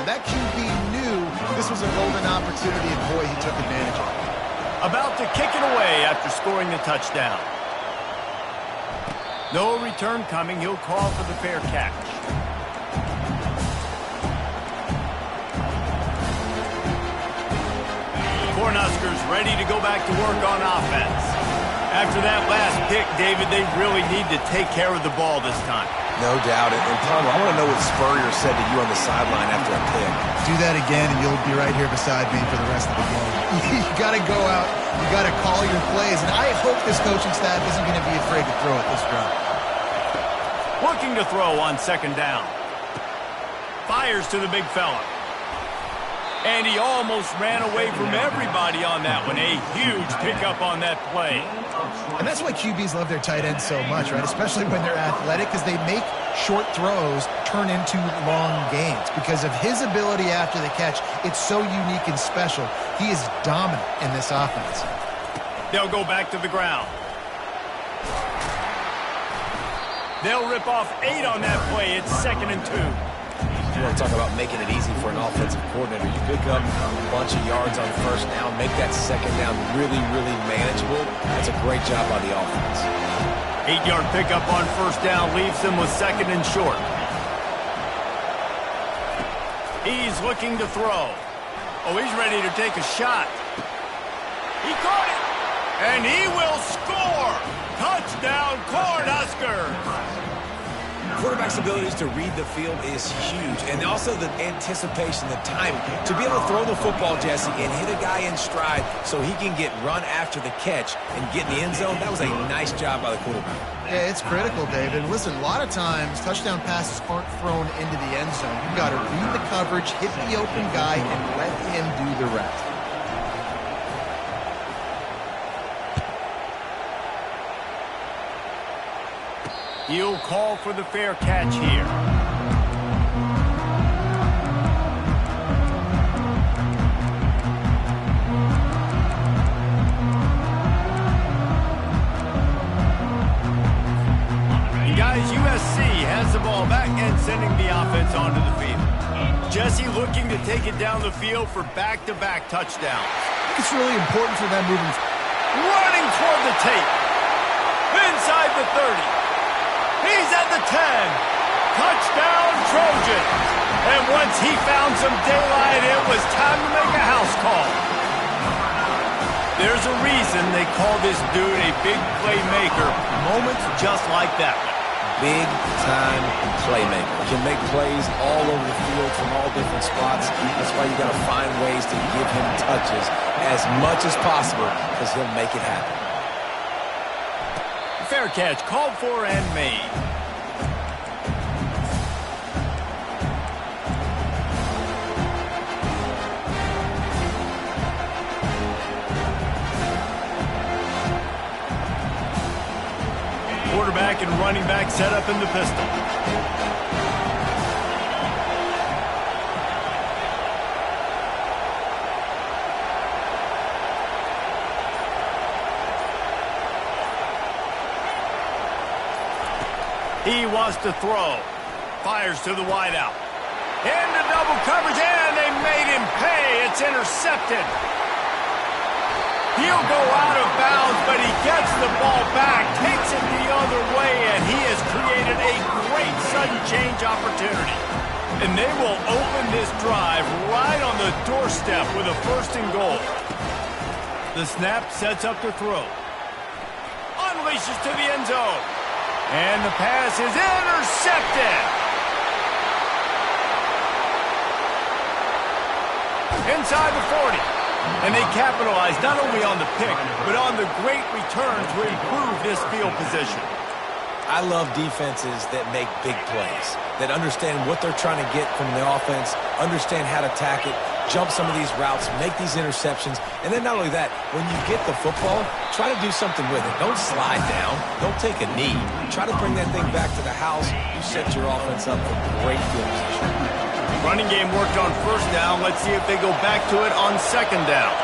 That QB knew this was a golden opportunity, and boy, he took advantage of it. About to kick it away after scoring the touchdown. No return coming. He'll call for the fair catch. Cornhuskers ready to go back to work on offense. After that last pick, David, they really need to take care of the ball this time. No doubt. And Tom, I want to know what Spurrier said to you on the sideline after a pick. Do that again, and you'll be right here beside me for the rest of the game. You got to go out. You got to call your plays. And I hope this coaching staff isn't going to be afraid to throw it this drive. Looking to throw on second down. Fires to the big fella. And he almost ran away from everybody on that one. A huge pickup on that play. And that's why QBs love their tight ends so much, right? Especially when they're athletic, because they make short throws turn into long gains. Because of his ability after the catch, it's so unique and special. He is dominant in this offense. They'll go back to the ground. They'll rip off 8 on that play. It's 2nd and 2. You want to talk about making it easy for an offensive coordinator. You pick up a bunch of yards on first down, make that second down really, really manageable. That's a great job by the offense. 8-yard pickup on first down leaves them with 2nd and short. He's looking to throw. Oh, he's ready to take a shot. He caught it, and he will score. Touchdown, Cornhuskers. Quarterback's abilities to read the field is huge, and also the anticipation, the timing. To be able to throw the football, Jesse, and hit a guy in stride so he can get run after the catch and get in the end zone, that was a nice job by the quarterback. Yeah, it's critical, David. Listen, a lot of times touchdown passes aren't thrown into the end zone. You've got to read the coverage, hit the open guy, and let him do the rest. He'll call for the fair catch here. And guys, USC has the ball back and sending the offense onto the field. Jesse looking to take it down the field for back-to-back touchdowns. It's really important for them moving. Running toward the tape. Inside the 30. He's at the 10. Touchdown, Trojans. And once he found some daylight, it was time to make a house call. There's a reason they call this dude a big playmaker. Moments just like that one. Big-time playmaker. Can make plays all over the field from all different spots. That's why you got to find ways to give him touches as much as possible, because he'll make it happen. Fair catch called for and made. Quarterback and running back set up in the pistol. He wants to throw. Fires to the wideout. Into double coverage, and they made him pay. It's intercepted. He'll go out of bounds, but he gets the ball back, takes it the other way, and he has created a great sudden change opportunity. And they will open this drive right on the doorstep with a 1st and goal. The snap sets up to throw. Unleashes to the end zone. And the pass is intercepted. Inside the 40. And they capitalized not only on the pick, but on the great return to improve this field position. I love defenses that make big plays, that understand what they're trying to get from the offense, understand how to attack it, jump some of these routes, make these interceptions, and then not only that, when you get the football, try to do something with it. Don't slide down. Don't take a knee. Try to bring that thing back to the house. You set your offense up for great field position. Running game worked on first down. Let's see if they go back to it on second down.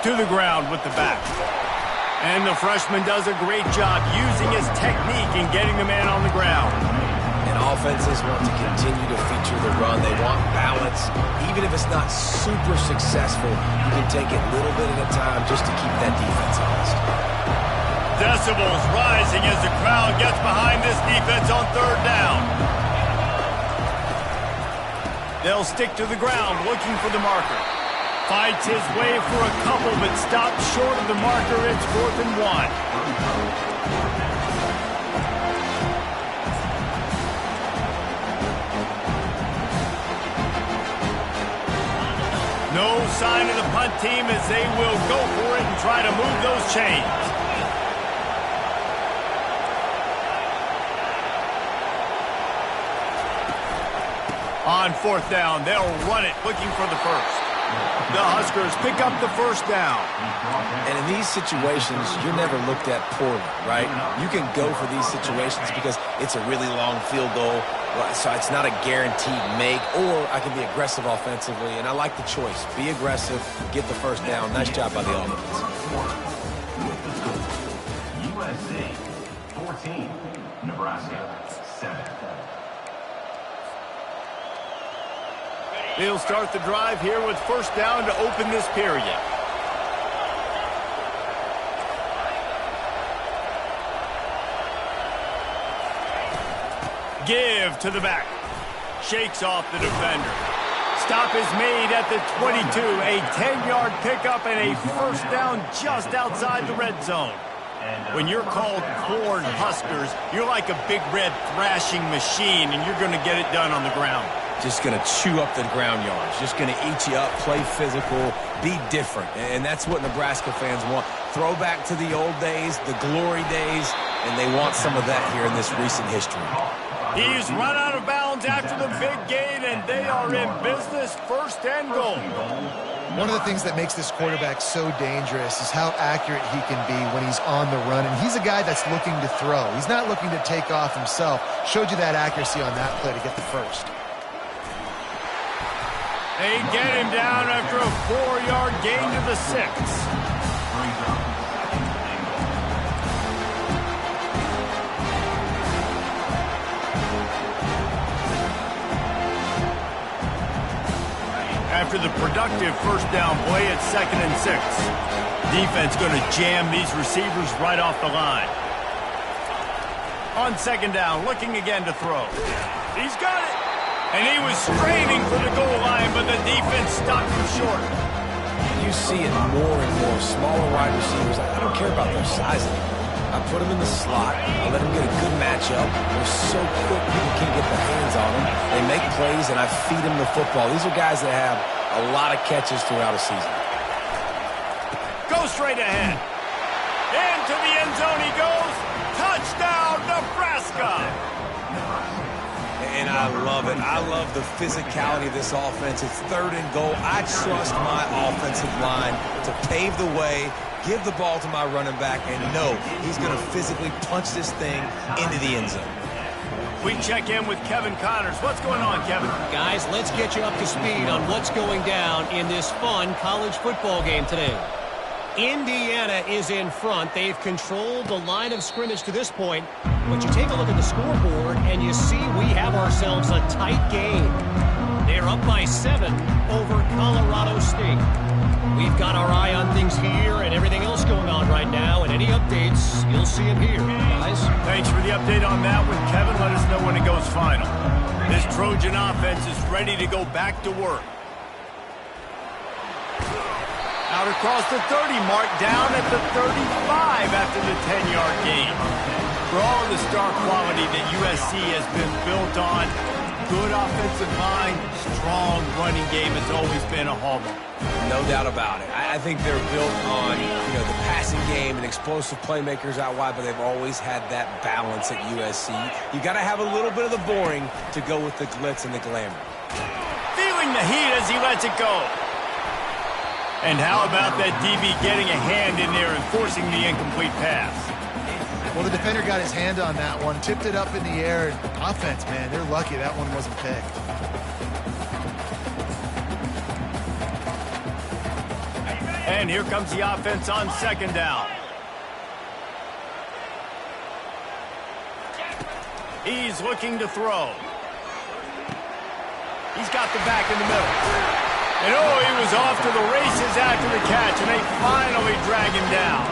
To the ground with the back. And the freshman does a great job using his technique and getting the man on the ground. And offenses want to continue to feature the run. They want balance. Even if it's not super successful, you can take it little bit at a time just to keep that defense honest. Decibels rising as the crowd gets behind this defense on third down. They'll stick to the ground looking for the marker. Fights his way for a couple, but stops short of the marker. It's 4th and 1. No sign of the punt team as they will go for it and try to move those chains. On 4th down, they'll run it, looking for the first. The Huskers pick up the first down. And in these situations, you're never looked at poorly, right? You can go for these situations because it's a really long field goal, so it's not a guaranteed make, or I can be aggressive offensively, and I like the choice. Be aggressive, get the first down. Nice job by the offense. USC 14, Nebraska 7. They'll start the drive here with first down to open this period. Give to the back. Shakes off the defender. Stop is made at the 22. A 10-yard pickup and a first down just outside the red zone. When you're called Corn Huskers, you're like a big red thrashing machine, and you're going to get it done on the ground. Just going to chew up the ground yards. Just going to eat you up, play physical, be different. And that's what Nebraska fans want. Throw back to the old days, the glory days, and they want some of that here in this recent history. He's run out of bounds after the big gain, and they are in business, 1st and goal. One of the things that makes this quarterback so dangerous is how accurate he can be when he's on the run. And he's a guy that's looking to throw. He's not looking to take off himself. Showed you that accuracy on that play to get the first. They get him down after a 4-yard gain to the 6. After the productive first down play, it's 2nd and 6. Defense going to jam these receivers right off the line. On 2nd down, looking again to throw. He's got it. And he was straining for the goal line, but the defense stopped him short. You see it more and more. Smaller wide receivers, I don't care about their size anymore. I put them in the slot. I let them get a good matchup. They're so quick, people can't get their hands on them. They make plays, and I feed them the football. These are guys that have a lot of catches throughout a season. Go straight ahead. Into the end zone he goes. Touchdown, Nebraska. And I love it. I love the physicality of this offense. It's 3rd and goal. I trust my offensive line to pave the way, give the ball to my running back, and know he's going to physically punch this thing into the end zone. We check in with Kevin Connors. What's going on, Kevin? Guys, let's get you up to speed on what's going down in this fun college football game today. Indiana is in front. They've controlled the line of scrimmage to this point. But you take a look at the scoreboard, and you see we have ourselves a tight game. They're up by 7 over Colorado State. We've got our eye on things here and everything else going on right now, and any updates, you'll see them here, guys. Thanks for the update on that one, Kevin. Let us know when it goes final. This Trojan offense is ready to go back to work. Out across the 30 mark, down at the 35 after the 10-yard gain. For all of the star quality that USC has been built on, good offensive line, strong running game has always been a hallmark. No doubt about it. I think they're built on, the passing game and explosive playmakers out wide, but they've always had that balance at USC. You got to have a little bit of the boring to go with the glitz and the glamour. Feeling the heat as he lets it go. And how about that DB getting a hand in there and forcing the incomplete pass? Well, the defender got his hand on that one, tipped it up in the air. Offense, man, they're lucky that one wasn't picked. And here comes the offense on 2nd down. He's looking to throw. He's got the back in the middle. And oh, he was off to the races after the catch, and they finally drag him down.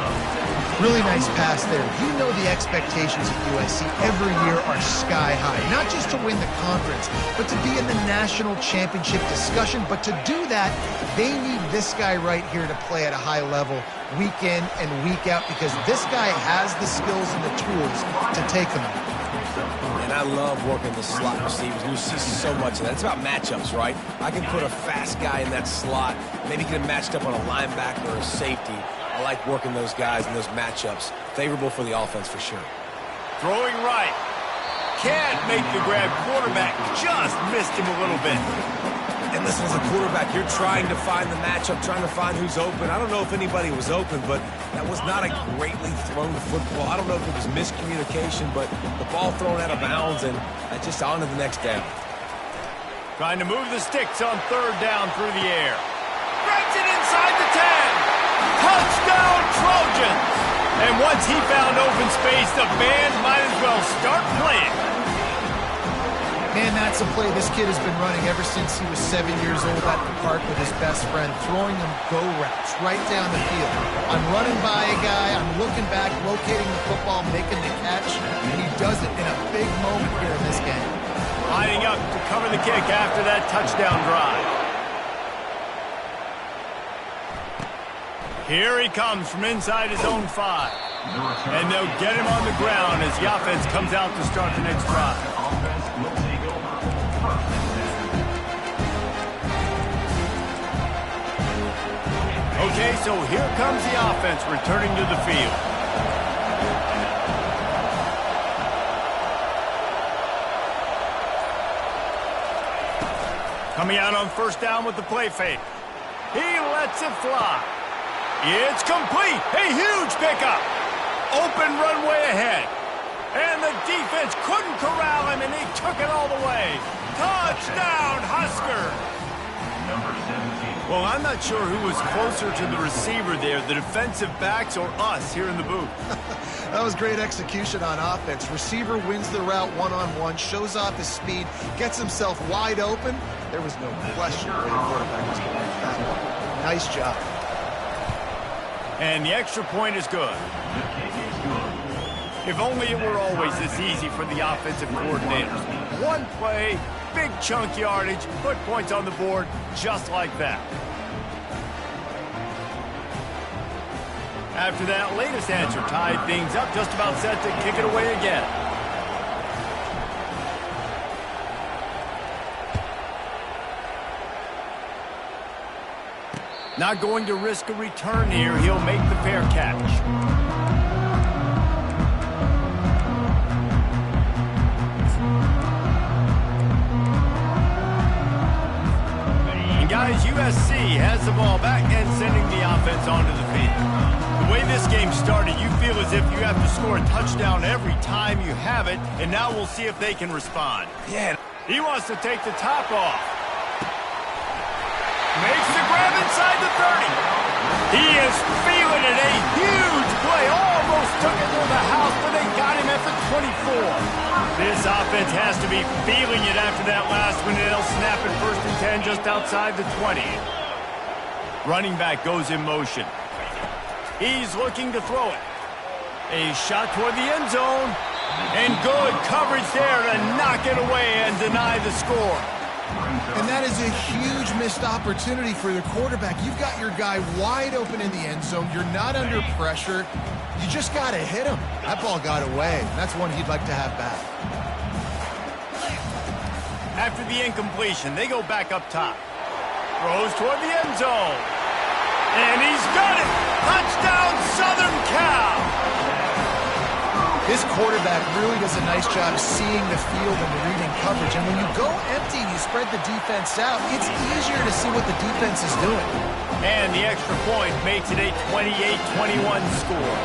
Really nice pass there. You know the expectations at USC every year are sky high. Not just to win the conference, but to be in the national championship discussion. But to do that, they need this guy right here to play at a high level week in and week out, because this guy has the skills and the tools to take them out. And I love working the slot receivers. You see so much of that. It's about matchups, right? I can put a fast guy in that slot, maybe get him matched up on a linebacker or a safety. I like working those guys in those matchups. Favorable for the offense for sure. Throwing right. Can't make the grab. Quarterback just missed him a little bit. And listen, as a quarterback, you're trying to find the matchup, trying to find who's open. I don't know if anybody was open, but that was not a greatly thrown football. I don't know if it was miscommunication, but the ball thrown out of bounds and just on to the next down. Trying to move the sticks on third down through the air. Grabs it inside the 10. Touchdown, Trojans! And once he found open space, the band might as well start playing. Man, that's a play this kid has been running ever since he was 7 years old at the park with his best friend, throwing them go routes right down the field. I'm running by a guy, I'm looking back, locating the football, making the catch, and he does it in a big moment here in this game. Lining up to cover the kick after that touchdown drive. Here he comes from inside his own 5. And they'll get him on the ground as the offense comes out to start the next drive. Okay, so here comes the offense returning to the field. Coming out on first down with the play fake. He lets it fly. It's complete. A huge pickup. Open runway ahead. And the defense couldn't corral him, and he took it all the way. Touchdown, Husker. Well, I'm not sure who was closer to the receiver there, the defensive backs or us here in the booth. That was great execution on offense. Receiver wins the route one-on-one, shows off his speed, gets himself wide open. There was no question where the quarterback was going with that one. Nice job. And the extra point is good. If only it were always this easy for the offensive coordinators. One play, big chunk yardage, put points on the board just like that. After that latest answer tied things up, just about set to kick it away again. Not going to risk a return here. He'll make the fair catch. And guys, USC has the ball back and sending the offense onto the field. The way this game started, you feel as if you have to score a touchdown every time you have it, and now we'll see if they can respond. Yeah. He wants to take the top off. Makes the grab inside the 30. He is feeling it. A huge play. Almost took it through the house, but they got him at the 24. This offense has to be feeling it after that last one. They'll snap it 1st and 10 just outside the 20. Running back goes in motion. He's looking to throw it. A shot toward the end zone. And good coverage there to knock it away and deny the score. And that is a huge missed opportunity for the quarterback. You've got your guy wide open in the end zone. You're not under pressure. You just got to hit him. That ball got away. That's one he'd like to have back. After the incompletion, they go back up top. Throws toward the end zone. And he's got it. Touchdown, Southern Cal. This quarterback really does a nice job seeing the field and reading coverage. And when you go empty and you spread the defense out, it's easier to see what the defense is doing. And the extra point makes it a 28-21 score.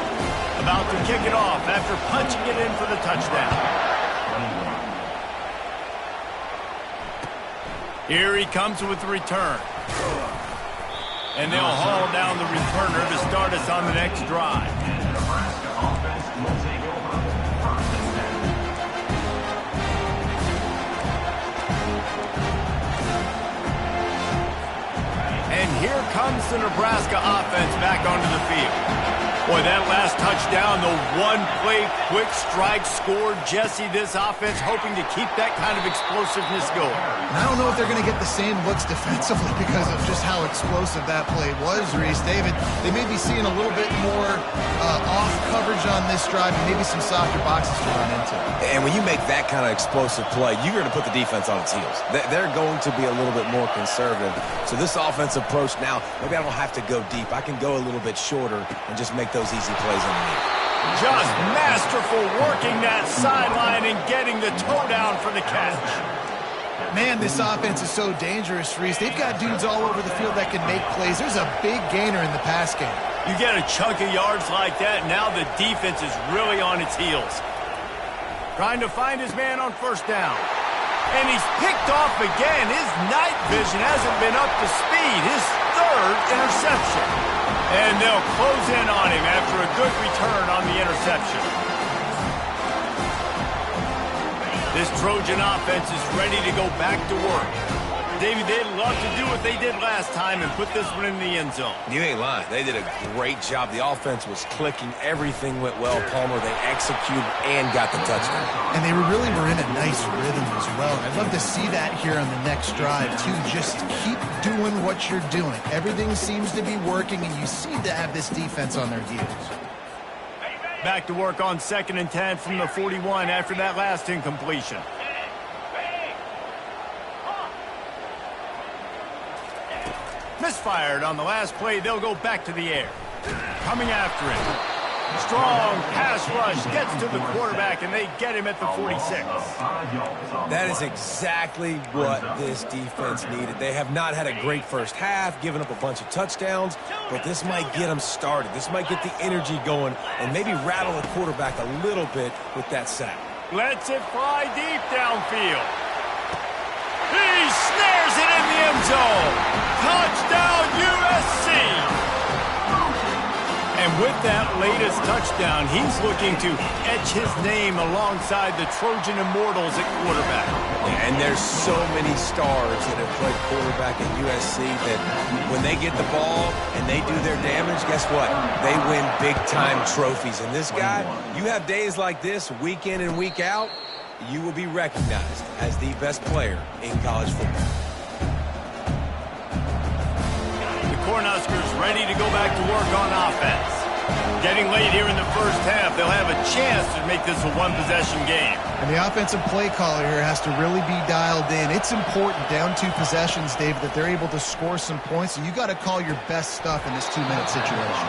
About to kick it off after punching it in for the touchdown. Here he comes with the return. And they'll haul down the returner to start us on the next drive. the Nebraska offense back onto the field. Boy, that last touchdown, the one-play quick strike scored. Jesse, this offense hoping to keep that kind of explosiveness going. And I don't know if they're going to get the same looks defensively because of just how explosive that play was, Reese. David, they may be seeing a little bit more off coverage on this drive and maybe some softer boxes to run into. And when you make that kind of explosive play, you're going to put the defense on its heels. They're going to be a little bit more conservative. So this offensive approach now, maybe I don't have to go deep. I can go a little bit shorter and just make those easy plays underneath. Just masterful working that sideline and getting the toe down for the catch. Man, this offense is so dangerous, Reese. They've got dudes all over the field that can make plays. There's a big gainer in the pass game. You get a chunk of yards like that, now the defense is really on its heels. Trying to find his man on first down. And he's picked off again. His night vision hasn't been up to speed. His third interception. And they'll close in on him after a good return on the interception. This Trojan offense is ready to go back to work. Davey, they'd love to do what they did last time and put this one in the end zone. You ain't lying. They did a great job. The offense was clicking. Everything went well, Palmer. They executed and got the touchdown. And they really were in a nice rhythm as well. I'd love to see that here on the next drive, too. Just keep doing what you're doing. Everything seems to be working, and you seem to have this defense on their heels. Back to work on 2nd and 10 from the 41 after that last incompletion. Misfired on the last play. They'll go back to the air. Coming after him. Strong pass rush gets to the quarterback, and they get him at the 46. That is exactly what this defense needed. They have not had a great first half, given up a bunch of touchdowns, but this might get them started. This might get the energy going and maybe rattle the quarterback a little bit with that sack. Lets it fly deep downfield. He snares it in the end zone. Touchdown, USC. And with that latest touchdown, he's looking to etch his name alongside the Trojan Immortals at quarterback. Yeah, and there's so many stars that have played quarterback at USC that when they get the ball and they do their damage, guess what? They win big-time trophies. And this guy, you have days like this, week in and week out, you will be recognized as the best player in college football. Cornhuskers ready to go back to work on offense. Getting late here in the first half, they'll have a chance to make this a one-possession game. And the offensive play caller here has to really be dialed in. It's important down 2 possessions, David, that they're able to score some points, and you got to call your best stuff in this 2-minute situation.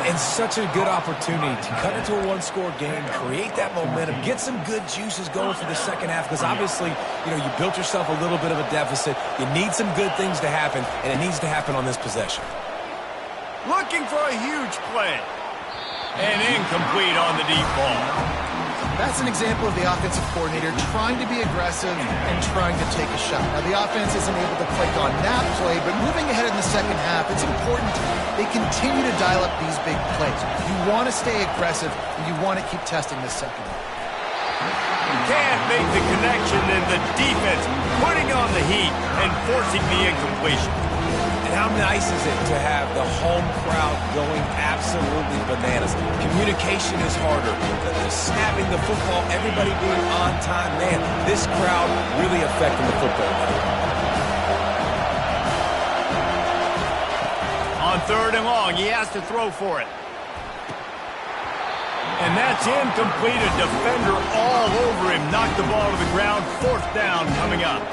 And such a good opportunity to cut into a one-score game, create that momentum, get some good juices going for the second half, because obviously, you built yourself a little bit of a deficit. You need some good things to happen, and it needs to happen on this possession. Looking for a huge play. And incomplete on the deep ball. That's an example of the offensive coordinator trying to be aggressive and trying to take a shot. Now, the offense isn't able to click on that play, but moving ahead in the second half, it's important they continue to dial up these big plays. You want to stay aggressive, and you want to keep testing this second half. Can't make the connection, and the defense putting on the heat and forcing the incompletion. And how nice is it to have the home crowd going absolutely bananas? Communication is harder. The snapping the football, everybody being on time. Man, this crowd really affecting the football game. On 3rd and long, he has to throw for it. And that's incomplete. A defender all over him. Knocked the ball to the ground. 4th down coming up.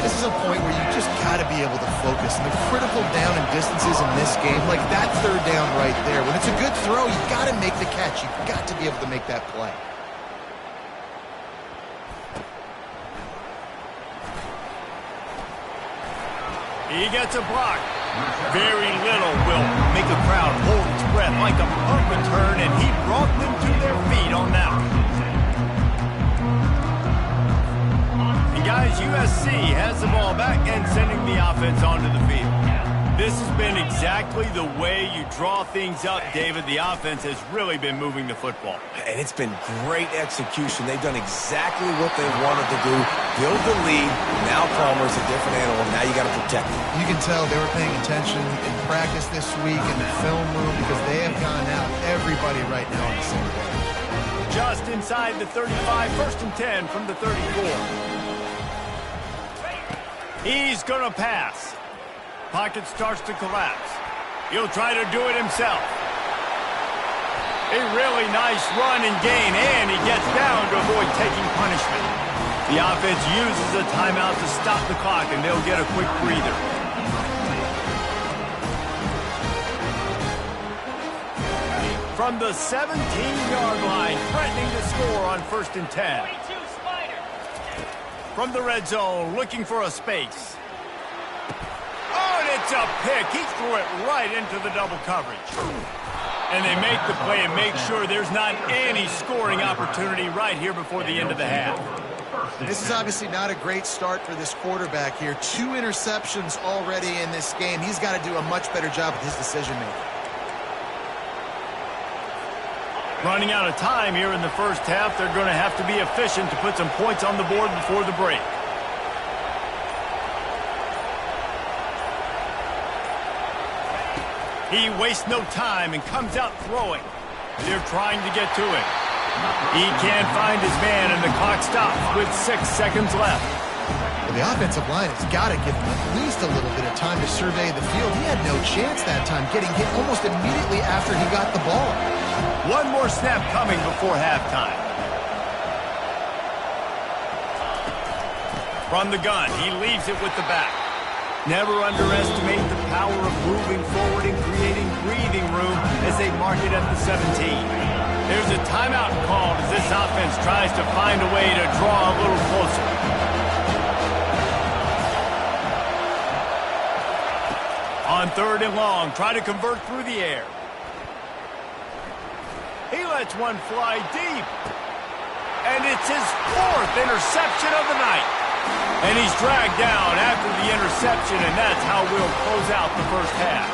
This is a point where you just got to be able to focus. And the critical down and distances in this game, like that 3rd down right there, when it's a good throw, you got to make the catch. You've got to be able to make that play. He gets a block. Very little will make a crowd hold its breath like a punt return, and he brought them to their feet on that one. And guys, USC has the ball back and sending the offense onto the field. This has been exactly the way you draw things up, David. The offense has really been moving the football. And it's been great execution. They've done exactly what they wanted to do. Build the lead. Now Palmer's a different animal. Now you got to protect him. You can tell they were paying attention in practice this week in the film room because they have gone out everybody right now on the same page. Just inside the 35, 1st and 10 from the 34. He's going to pass. Pocket starts to collapse. He'll try to do it himself. A really nice run and gain, and he gets down to avoid taking punishment. The offense uses a timeout to stop the clock, and they'll get a quick breather. From the 17-yard line, threatening to score on 1st and 10. From the red zone, looking for a space. Oh, and it's a pick. He threw it right into the double coverage. And they make the play and make sure there's not any scoring opportunity right here before the end of the half. This is obviously not a great start for this quarterback here. 2 interceptions already in this game. He's got to do a much better job with his decision-making. Running out of time here in the first half, they're going to have to be efficient to put some points on the board before the break. He wastes no time and comes out throwing. They're trying to get to him. He can't find his man, and the clock stops with 6 seconds left. Well, the offensive line has got to give him at least a little bit of time to survey the field. He had no chance that time, getting hit almost immediately after he got the ball. One more snap coming before halftime. From the gun, he leaves it with the back. Never underestimate the power of moving forward and creating breathing room as they mark it at the 17. There's a timeout called as this offense tries to find a way to draw a little closer. On 3rd and long, try to convert through the air. He lets one fly deep. And it's his 4th interception of the night. And he's dragged down after the interception, and that's how we'll close out the first half.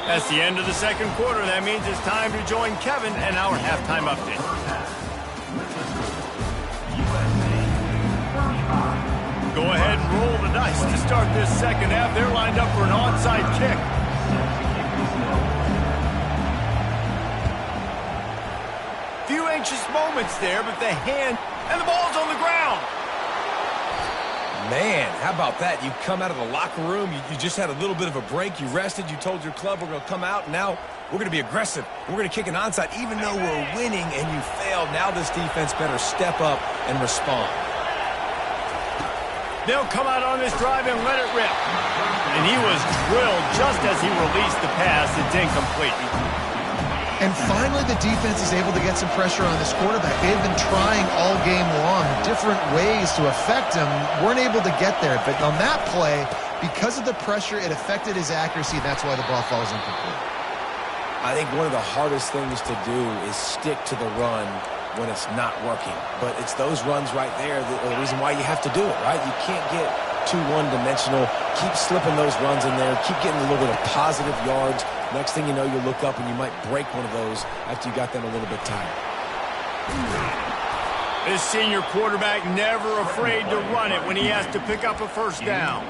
That's the end of the second quarter. That means it's time to join Kevin and our halftime update. Go ahead and roll the dice to start this second half. They're lined up for an onside kick. Few anxious moments there, but the hand and the ball's on the ground. Man, how about that? You come out of the locker room, you just had a little bit of a break, you rested, you told your club we're going to come out, and now we're going to be aggressive. We're going to kick an onside, even though we're winning and you failed. Now this defense better step up and respond. They'll come out on this drive and let it rip. And he was drilled just as he released the pass. It's incomplete. And finally, the defense is able to get some pressure on this quarterback. They've been trying all game long different ways to affect him. Weren't able to get there. But on that play, because of the pressure, it affected his accuracy, and that's why the ball falls incomplete. I think one of the hardest things to do is stick to the run when it's not working. But it's those runs right there that are the reason why you have to do it, right? You can't get too one-dimensional. Keep slipping those runs in there. Keep getting a little bit of positive yards. Next thing you know, you look up and you might break one of those after you got them a little bit tired. This senior quarterback never afraid to run it when he has to pick up a first down.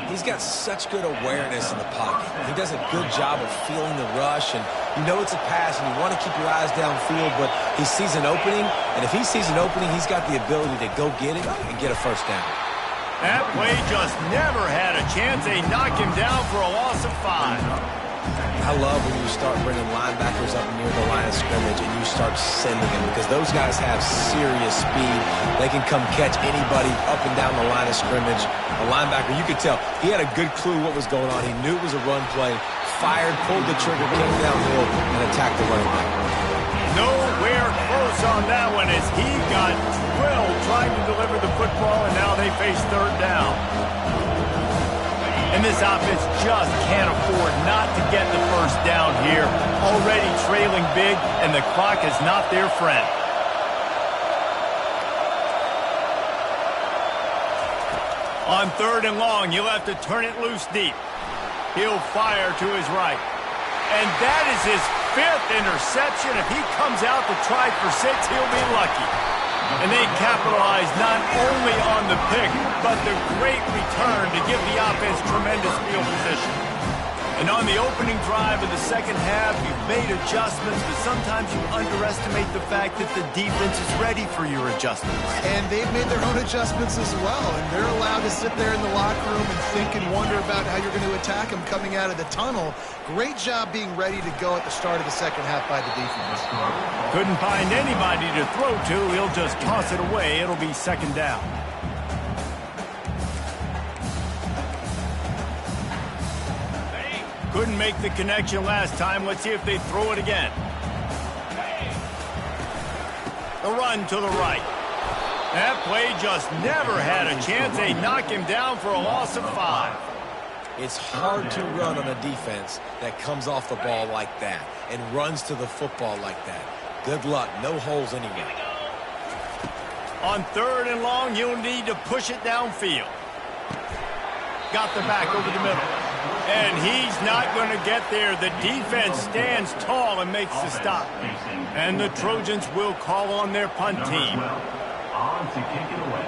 He's got such good awareness in the pocket. He does a good job of feeling the rush, and you know it's a pass, and you want to keep your eyes downfield, but he sees an opening, and if he sees an opening, he's got the ability to go get it and get a first down. That play just never had a chance. They knock him down for a loss of 5. I love when you start bringing linebackers up near the line of scrimmage and you start sending them because those guys have serious speed. They can come catch anybody up and down the line of scrimmage. A linebacker, you could tell, he had a good clue what was going on. He knew it was a run play, fired, pulled the trigger, came downhill, and attacked the running back. Nowhere close on that one as he got drilled trying to deliver the football, and now they face 3rd down. And this offense just can't afford not to get the first down here. Already trailing big, and the clock is not their friend. On 3rd and long, he'll have to turn it loose deep. He'll fire to his right. And that is his 5th interception. If he comes out to try for 6, he'll be lucky. And they capitalize not only on the pick, but the great return to give the offense tremendous field position. And on the opening drive of the second half, you've made adjustments, but sometimes you underestimate the fact that the defense is ready for your adjustments. And they've made their own adjustments as well, and they're allowed to sit there in the locker room and think and wonder about how you're going to attack them coming out of the tunnel. Great job being ready to go at the start of the second half by the defense. Couldn't find anybody to throw to. He'll just toss it away. It'll be 2nd down. Couldn't make the connection last time. Let's see if they throw it again. The run to the right. That play just never had a chance. They knock him down for a loss of 5. It's hard to run on a defense that comes off the ball like that and runs to the football like that. Good luck. No holes anywhere. On 3rd and long, you'll need to push it downfield. Got the back over the middle. And he's not going to get there. The defense stands tall and makes the stop. And the Trojans will call on their punt team. On to kick it away.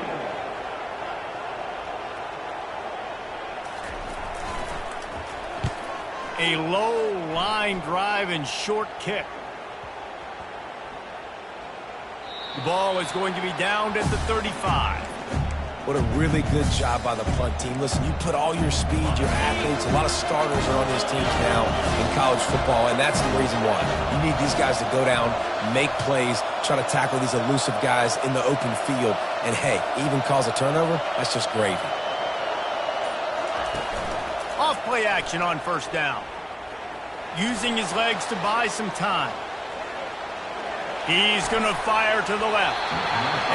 A low line drive and short kick. The ball is going to be downed at the 35. What a really good job by the punt team. Listen, you put all your speed, your athletes, a lot of starters are on these teams now in college football, and that's the reason why. You need these guys to go down, make plays, try to tackle these elusive guys in the open field, and hey, even cause a turnover, that's just gravy. Off play action on 1st down. Using his legs to buy some time. He's going to fire to the left.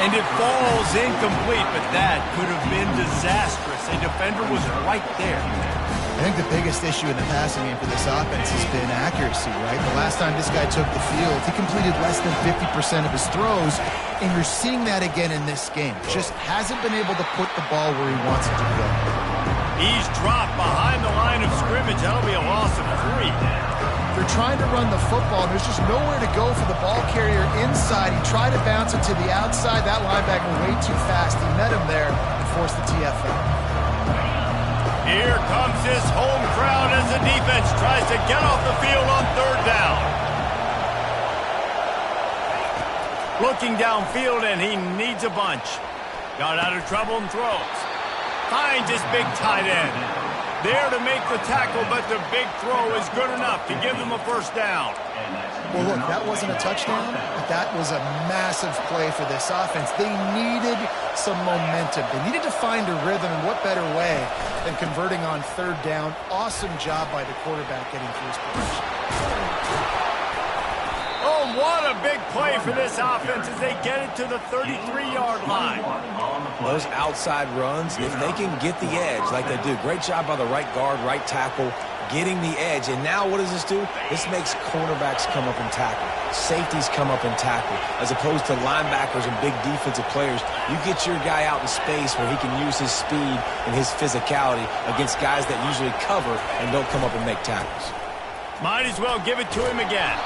And it falls incomplete, but that could have been disastrous. A defender was right there. I think the biggest issue in the passing game for this offense has been accuracy, right? The last time this guy took the field, he completed less than 50% of his throws, and you're seeing that again in this game. Just hasn't been able to put the ball where he wants it to go. He's dropped behind the line of scrimmage. That'll be a loss of 3. They're trying to run the football, and there's just nowhere to go for the ball carrier inside. He tried to bounce it to the outside. That linebacker way too fast. He met him there and forced the TFL. Here comes this home crowd as the defense tries to get off the field on 3rd down. Looking downfield, and he needs a bunch. Got out of trouble and throws. Finds his big tight end. There to make the tackle, but the big throw is good enough to give them a 1st down. Well, look, that wasn't a touchdown, but that was a massive play for this offense. They needed some momentum. They needed to find a rhythm, and what better way than converting on 3rd down. Awesome job by the quarterback getting through his position. Oh, what a big play for this offense as they get it to the 33-yard line. Those outside runs, if they can get the edge like they do, great job by the right guard, right tackle, getting the edge. And now what does this do? This makes cornerbacks come up and tackle. Safeties come up and tackle. As opposed to linebackers and big defensive players, you get your guy out in space where he can use his speed and his physicality against guys that usually cover and don't come up and make tackles. Might as well give it to him again.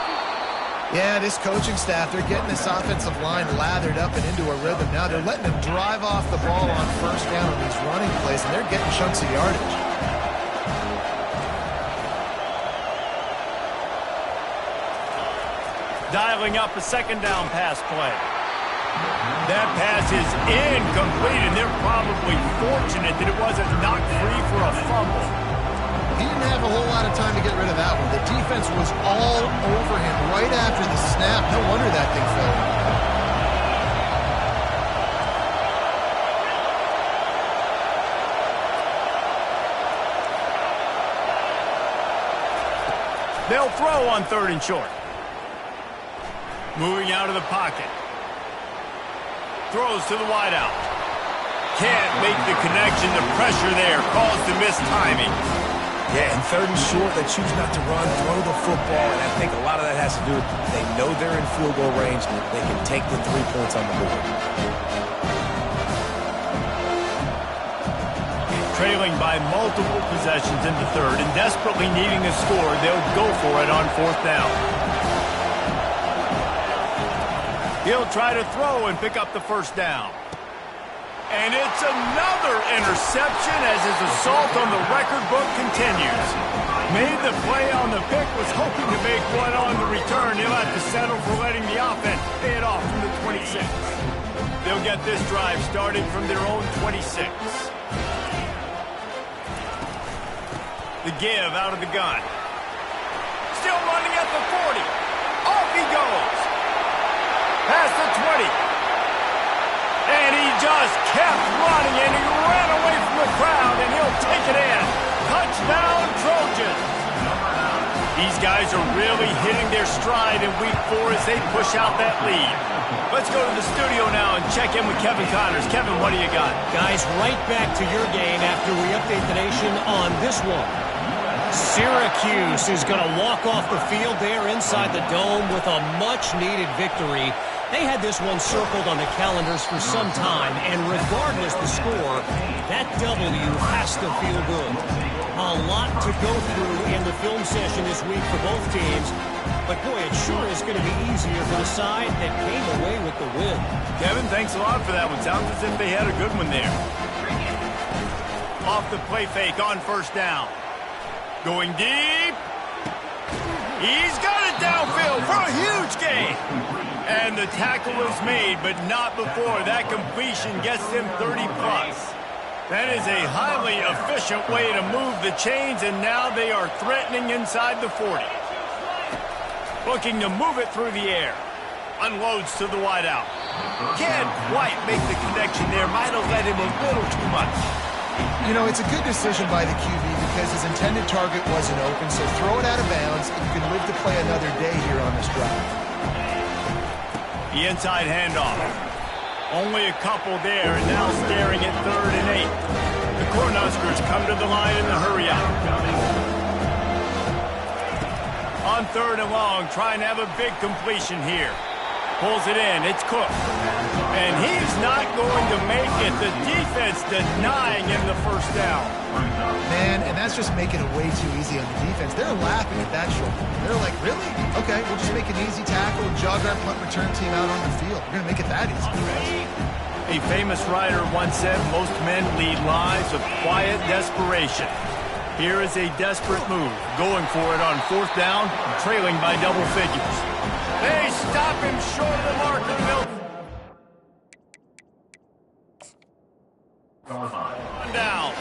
Yeah, this coaching staff, they're getting this offensive line lathered up and into a rhythm. Now they're letting him drive off the ball on 1st down on these running plays, and they're getting chunks of yardage. Dialing up a 2nd down pass play. That pass is incomplete, and they're probably fortunate that it wasn't knocked free for a fumble. He didn't have a whole lot of time to get rid of that one. The defense was all over him right after the snap. No wonder that thing fell. They'll throw on 3rd and short. Moving out of the pocket. Throws to the wideout. Can't make the connection. The pressure there caused the missed timing. Yeah, and 3rd and short, they choose not to run, throw the football, and I think a lot of that has to do with they know they're in field goal range. They can take the 3 points on the board. trailing by multiple possessions in the third and desperately needing a score, they'll go for it on fourth down. He'll try to throw and pick up the first down. And it's another interception as his assault on the record book continues. Made the play on the pick, was hoping to make one on the return. He'll have to settle for letting the offense pay it off from the 26. They'll get this drive started from their own 26. The give out of the gun. Still running at the 40. Off he goes. Past the 20. And he just kept running, and he ran away from the crowd, and he'll take it in. Touchdown, Trojans. These guys are really hitting their stride in week 4 as they push out that lead. Let's go to the studio now and check in with Kevin Connors. Kevin, what do you got? Guys, right back to your game after we update the nation on this one. Syracuse is going to walk off the field there inside the dome with a much-needed victory. They had this one circled on the calendars for some time, and regardless the score, that W has to feel good. A lot to go through in the film session this week for both teams, but boy, it sure is going to be easier for the side that came away with the win. Kevin, thanks a lot for that one. Sounds as if they had a good one there. Off the play fake on first down. Going deep. He's got it downfield for a huge gain. And the tackle is made, but not before that completion gets him 30-plus. That is a highly efficient way to move the chains, and now they are threatening inside the 40. Looking to move it through the air. Unloads to the wideout. Can't quite make the connection there. Might have led him a little too much. You know, it's a good decision by the QB because his intended target wasn't open, so throw it out of bounds, and you can live to play another day here on this drive. The inside handoff. Only a couple there, and now staring at 3rd and 8. The Cornhuskers come to the line in the hurry up. On 3rd and long, trying to have a big completion here. Pulls it in. It's Cook. And he's not going to make it. The defense denying him the first down. Man, and that's just making it way too easy on the defense. They're laughing at that shoulder. They're like, really? Okay, we'll just make an easy tackle and jog our punt return team out on the field. We're going to make it that easy. A famous writer once said, most men lead lives of quiet desperation. Here is a desperate move. Going for it on 4th down, trailing by double figures. They stop him short of the marker. Down.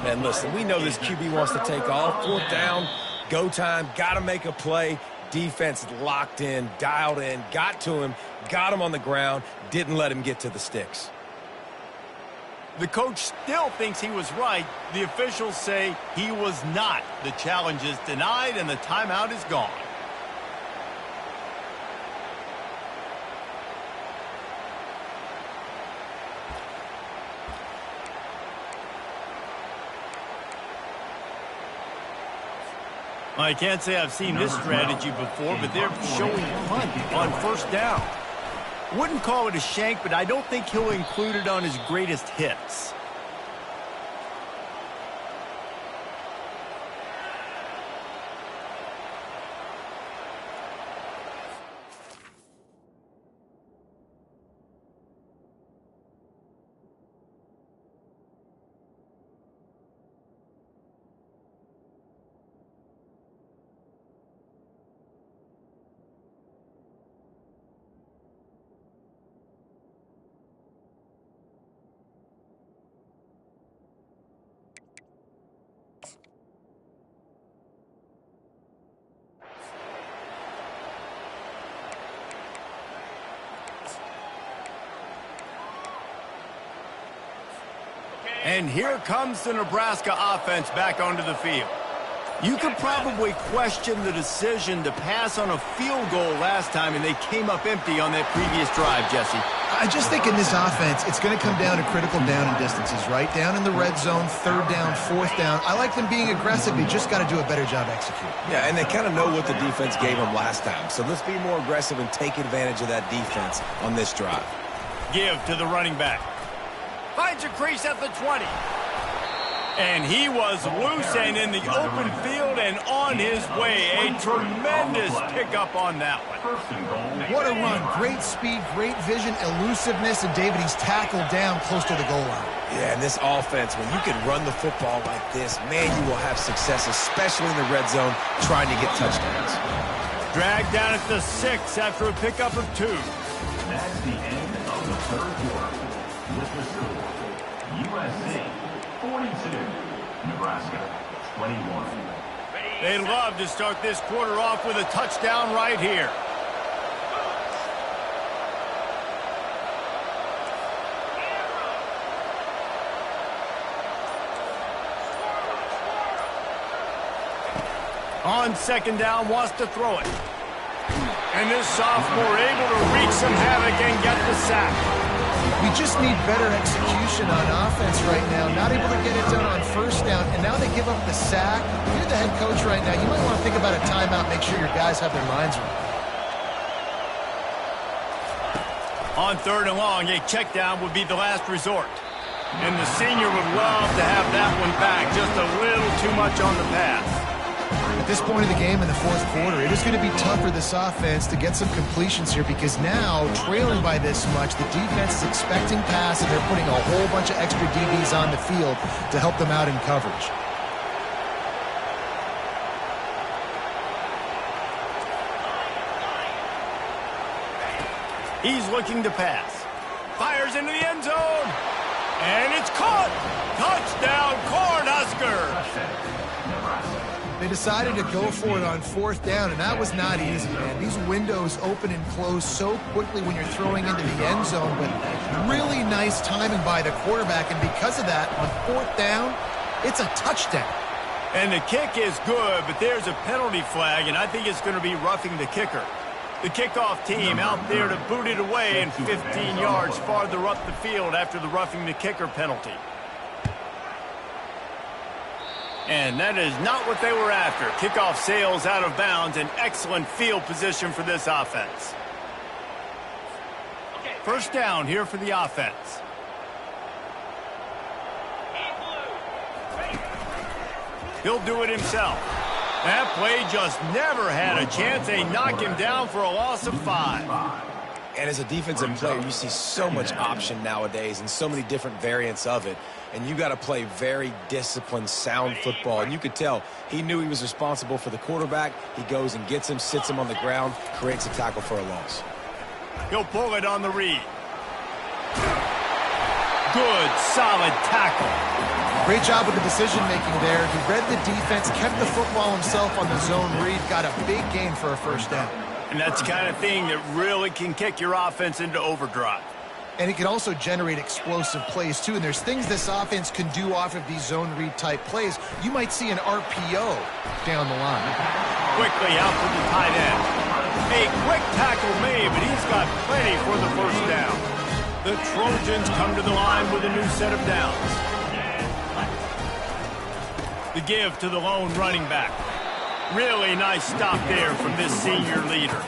And listen, we know this QB wants to take off. 4th down, go time, got to make a play. Defense locked in, dialed in, got to him, got him on the ground, didn't let him get to the sticks. The coach still thinks he was right. The officials say he was not. The challenge is denied, and the timeout is gone. I can't say I've seen this strategy before, but they're showing punt on 1st down. Wouldn't call it a shank, but I don't think he'll include it on his greatest hits. And here comes the Nebraska offense back onto the field. You could probably question the decision to pass on a field goal last time, and they came up empty on that previous drive, Jesse. I just think in this offense, it's going to come down to critical down and distances, right? Down in the red zone, 3rd down, 4th down. I like them being aggressive. You just got to do a better job executing. Yeah, and they kind of know what the defense gave them last time. So let's be more aggressive and take advantage of that defense on this drive. Give to the running back. Finds a crease at the 20. And he was loose and in the open field and on his way. A tremendous pickup on that one. What a run. Great speed, great vision, elusiveness, and David, he's tackled down close to the goal line. Yeah, and this offense, when you can run the football like this, man, you will have success, especially in the red zone, trying to get touchdowns. Dragged down at the 6 after a pickup of 2. That's the end of the third quarter. With the score, USC 42, Nebraska 21. They'd love to start this quarter off with a touchdown right here. On second down, wants to throw it. And this sophomore able to wreak some havoc and get the sack. We just need better execution on offense right now. Not able to get it done on first down, and now they give up the sack. If you're the head coach right now, you might want to think about a timeout, make sure your guys have their minds right. On third and long, a check down would be the last resort. And the senior would love to have that one back. Just a little too much on the pass. At this point of the game in the fourth quarter, it is going to be tough for this offense to get some completions here because now, trailing by this much, the defense is expecting pass and they're putting a whole bunch of extra DBs on the field to help them out in coverage. He's looking to pass. Fires into the end zone. And it's caught. Touchdown, Cornhusker. They decided to go for it on fourth down, and that was not easy, man. These windows open and close so quickly when you're throwing into the end zone, but really nice timing by the quarterback, and because of that, on fourth down, it's a touchdown. And the kick is good, but there's a penalty flag, and I think it's going to be roughing the kicker. The kickoff team out there to boot it away and 15 yards farther up the field after the roughing the kicker penalty. And that is not what they were after. Kickoff sails out of bounds. An excellent field position for this offense. First down here for the offense. He'll do it himself. That play just never had a chance. They knock him down for a loss of 5. And as a defensive player, you see so much option nowadays and so many different variants of it. And you got to play very disciplined, sound football. And you could tell he knew he was responsible for the quarterback. He goes and gets him, sits him on the ground, creates a tackle for a loss. He'll pull it on the read. Good, solid tackle. Great job with the decision-making there. He read the defense, kept the football himself on the zone read, got a big gain for a first down. And that's the kind of thing that really can kick your offense into overdrive. And it can also generate explosive plays, too. And there's things this offense can do off of these zone read-type plays. You might see an RPO down the line. Quickly out to the tight end. A quick tackle made, but he's got plenty for the first down. The Trojans come to the line with a new set of downs. The give to the lone running back. Really nice stop there from this senior leader.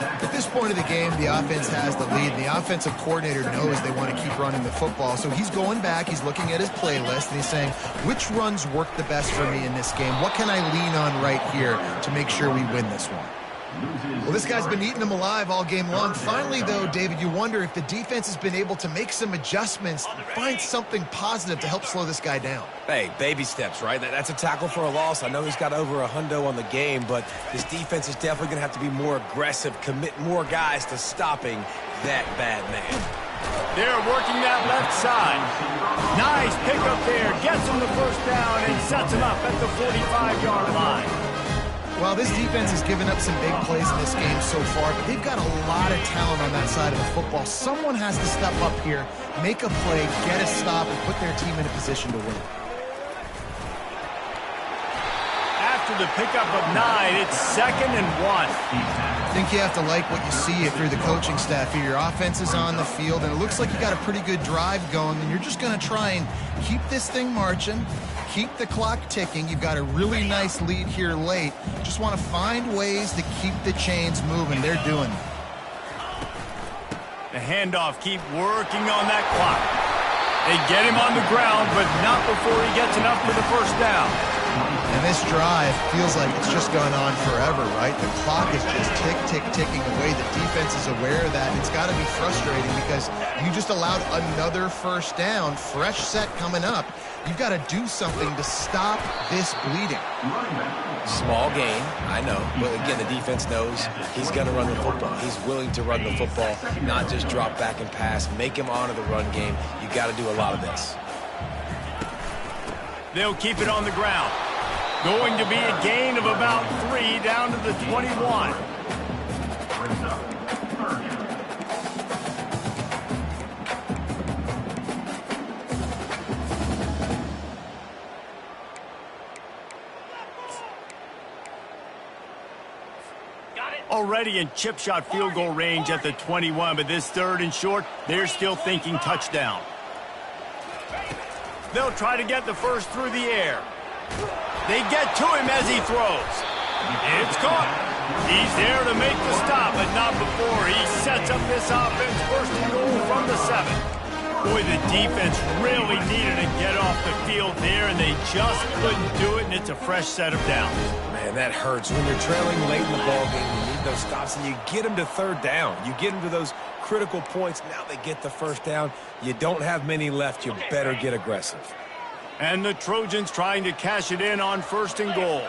At this point of the game, the offense has the lead. The offensive coordinator knows they want to keep running the football. So he's going back, he's looking at his playlist, and he's saying, which runs work the best for me in this game? What can I lean on right here to make sure we win this one? Well, this guy's been eating them alive all game long. Finally, though, David, you wonder if the defense has been able to make some adjustments, find something positive to help slow this guy down. Hey, baby steps, right? That's a tackle for a loss. I know he's got over a hundo on the game, but this defense is definitely going to have to be more aggressive, commit more guys to stopping that bad man. They're working that left side. Nice pickup there. Gets him the first down and sets him up at the 45-yard line. Well, this defense has given up some big plays in this game so far, but they've got a lot of talent on that side of the football. Someone has to step up here, make a play, get a stop, and put their team in a position to win. After the pickup of 9, it's 2nd and 1. I think you have to like what you see if you're the coaching staff here. Your offense is on the field, and it looks like you got a pretty good drive going, and you're just going to try and keep this thing marching, keep the clock ticking. You've got a really nice lead here late. Just want to find ways to keep the chains moving. They're doing it. The handoff, keep working on that clock. They get him on the ground, but not before he gets enough for the first down. And this drive feels like it's just gone on forever, right? The clock is just ticking away. The defense is aware of that. It's got to be frustrating because you just allowed another first down, fresh set coming up. You've got to do something to stop this bleeding. Small gain, I know. But again, the defense knows he's going to run the football. He's willing to run the football, not just drop back and pass. Make him honor the run game. You got to do a lot of this. They'll keep it on the ground. Going to be a gain of about 3 down to the 21. Already in chip shot field goal range at the 21, but this 3rd and short, they're still thinking touchdown. They'll try to get the first through the air. They get to him as he throws. It's caught. He's there to make the stop, but not before he sets up this offense. 1st and goal from the 7. Boy, the defense really needed to get off the field there, and they just couldn't do it, and it's a fresh set of downs. Man, that hurts. When you're trailing late in the ballgame, you need those stops, and you get them to 3rd down. You get them to those critical points. Now they get the first down. You don't have many left. You better get aggressive. And the Trojans trying to cash it in on 1st and goal.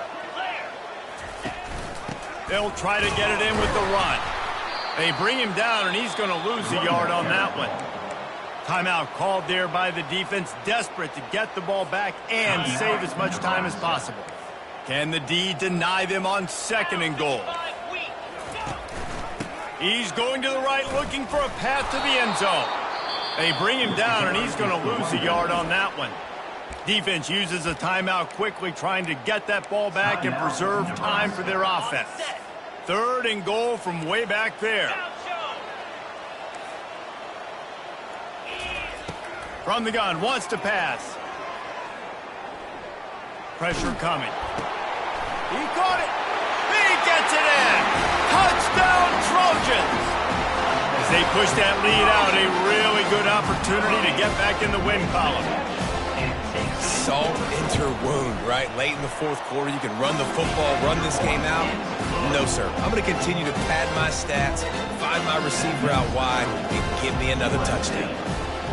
They'll try to get it in with the run. They bring him down, and he's going to lose a yard on that one. Timeout called there by the defense, desperate to get the ball back and save as much time as possible. Can the D deny them on 2nd and goal? He's going to the right, looking for a path to the end zone. They bring him down, and he's going to lose a yard on that one. Defense uses a timeout quickly, trying to get that ball back and preserve time for their offense. 3rd and goal from way back there. From the gun, wants to pass. Pressure coming. He caught it. He gets it in. Touchdown, Trojans. As they push that lead out, a really good opportunity to get back in the win column. Salt into wound, right? Late in the 4th quarter, you can run the football, run this game out. No, sir. I'm going to continue to pad my stats, find my receiver out wide, and give me another touchdown.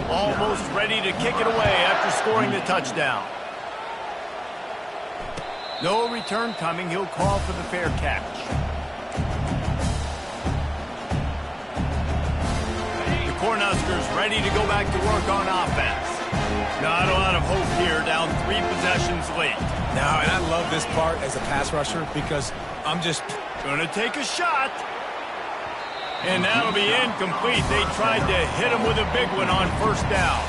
Almost ready to kick it away after scoring the touchdown. No return coming. He'll call for the fair catch. The Cornhuskers ready to go back to work on offense. Not a lot of hope here, down 3 possessions late. Now, and I love this part as a pass rusher because I'm just going to take a shot. And that'll be incomplete. They tried to hit him with a big one on 1st down.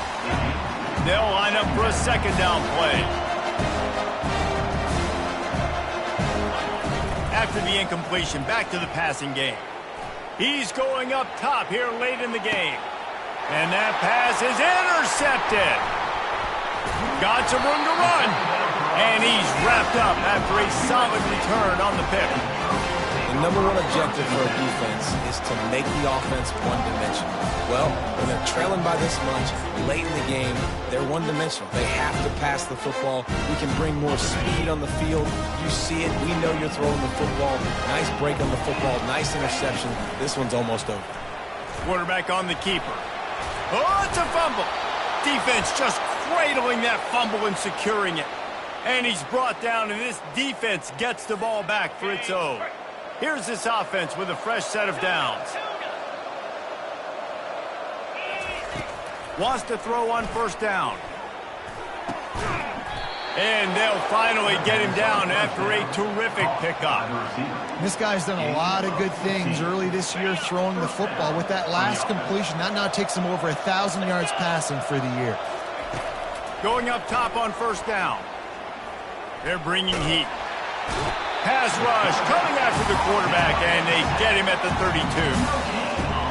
They'll line up for a 2nd down play. After the incompletion, back to the passing game. He's going up top here late in the game. And that pass is intercepted. Got some room to run. And he's wrapped up after a solid return on the pick. The number 1 objective for a defense is to make the offense one-dimensional. Well, when they're trailing by this much, late in the game, they're one-dimensional. They have to pass the football. We can bring more speed on the field. You see it. We know you're throwing the football. Nice break on the football. Nice interception. This one's almost over. Quarterback on the keeper. Oh, it's a fumble. Defense just cradling that fumble and securing it. And he's brought down, and this defense gets the ball back for its own. Here's this offense with a fresh set of downs. Wants to throw on 1st down. And they'll finally get him down after a terrific pickup. This guy's done a lot of good things early this year throwing the football. With that last completion, that now takes him over 1,000 yards passing for the year. Going up top on 1st down. They're bringing heat. Pass rush coming after the quarterback, and they get him at the 32.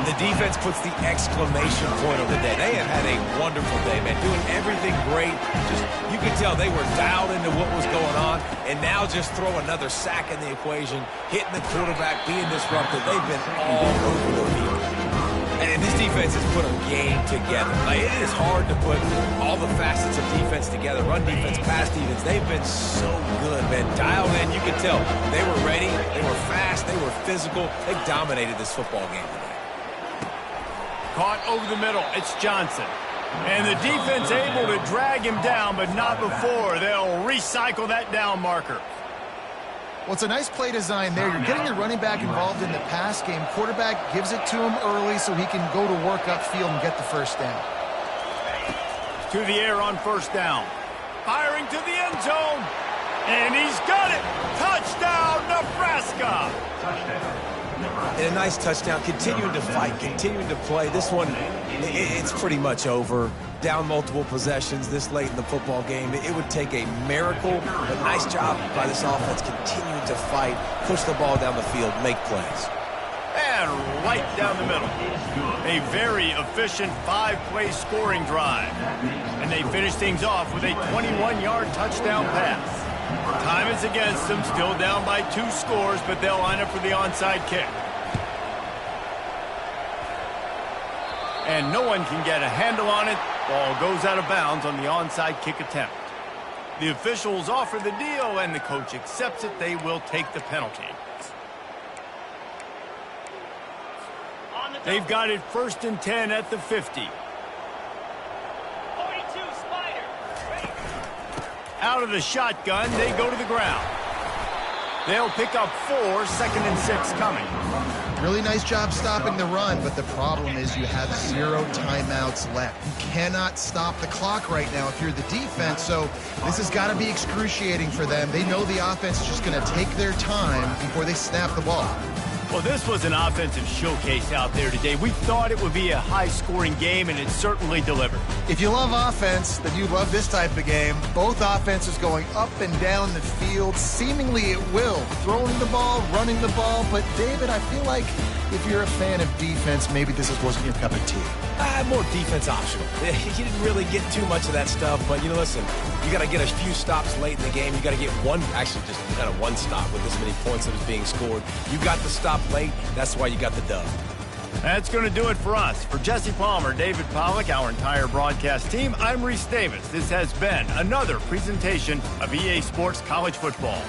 The defense puts the exclamation point on the day. They have had a wonderful day, man. Doing everything great. Just, you could tell they were dialed into what was going on, and now just throw another sack in the equation, hitting the quarterback, being disruptive. They've been all over the field. And this defense has put a game together. Like, it is hard to put all the facets of defense together. Run defense, pass defense. They've been so good, man. Dialed in, you can tell. They were ready. They were fast. They were physical. They dominated this football game today. Caught over the middle. It's Johnson. And the defense able to drag him down, but not before. They'll recycle that down marker. Well, it's a nice play design there. You're getting your running back involved in the pass game. Quarterback gives it to him early so he can go to work upfield and get the first down. To the air on first down. Firing to the end zone. And he's got it. Touchdown, Nebraska. And a nice touchdown. Continuing to fight, continuing to play. This one, it's pretty much over. Down multiple possessions this late in the football game. It would take a miracle, but nice job by this offense continuing to fight, push the ball down the field, make plays. And right down the middle. A very efficient 5-play scoring drive. And they finish things off with a 21-yard touchdown pass. Time is against them, still down by 2 scores, but they'll line up for the onside kick. And no one can get a handle on it. Ball goes out of bounds on the onside kick attempt. The officials offer the deal, and the coach accepts it. They will take the penalty. They've got it 1st and 10 at the 50. 42 Spider. Ready. Out of the shotgun, they go to the ground. They'll pick up 4, 2nd and 6 coming. Really nice job stopping the run, but the problem is you have 0 timeouts left. You cannot stop the clock right now if you're the defense, so this has got to be excruciating for them. They know the offense is just going to take their time before they snap the ball. Well, this was an offensive showcase out there today. We thought it would be a high-scoring game, and it certainly delivered. If you love offense, then you love this type of game. Both offenses going up and down the field, seemingly at will. Throwing the ball, running the ball. But, David, I feel like if you're a fan of defense, maybe this wasn't your cup of tea. More defense optional. You didn't really get too much of that stuff, but, you know, listen, you got to get a few stops late in the game. You got to get one stop with this many points that was being scored. You got the stop late. That's why you got the dub. That's going to do it for us. For Jesse Palmer, David Pollack, our entire broadcast team, I'm Reese Davis. This has been another presentation of EA Sports College Football.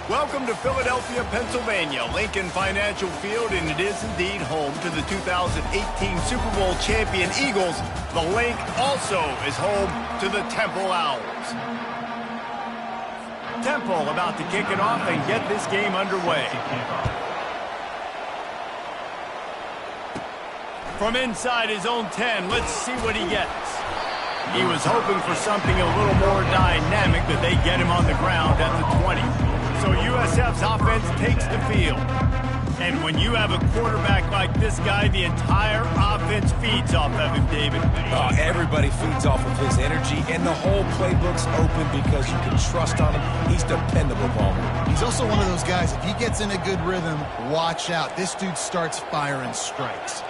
Welcome to Philadelphia, Pennsylvania, Lincoln Financial Field, and it is indeed home to the 2018 Super Bowl champion Eagles. The Link also is home to the Temple Owls. Temple about to kick it off and get this game underway. From inside his own 10, let's see what he gets. He was hoping for something a little more dynamic, but they get him on the ground at the 20. So USF's offense takes the field. And when you have a quarterback like this guy, the entire offense feeds off of him, David. Oh, everybody feeds off of his energy, and the whole playbook's open because you can trust on him. He's dependable, Palmer. He's also one of those guys, if he gets in a good rhythm, watch out. This dude starts firing strikes.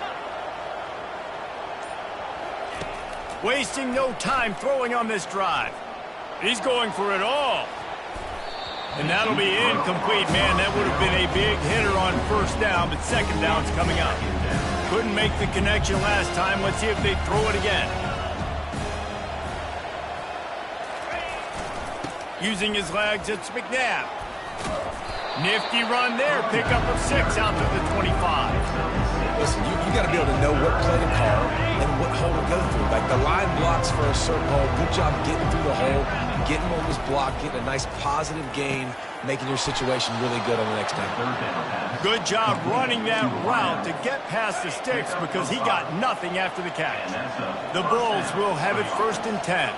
Wasting no time throwing on this drive. He's going for it all. And that'll be incomplete, man. That would have been a big hitter on first down, but second down's coming up. Couldn't make the connection last time. Let's see if they throw it again. Using his legs, it's McNabb. Nifty run there. Pickup of 6 out to the 25. Listen, you got to be able to know what play to call and what hole to go through. Like the line blocks for a certain hole. Good job getting through the hole, getting what was blocked, getting a nice positive gain, making your situation really good on the next down. Good job running that route to get past the sticks because he got nothing after the catch. The Bulls will have it 1st and 10.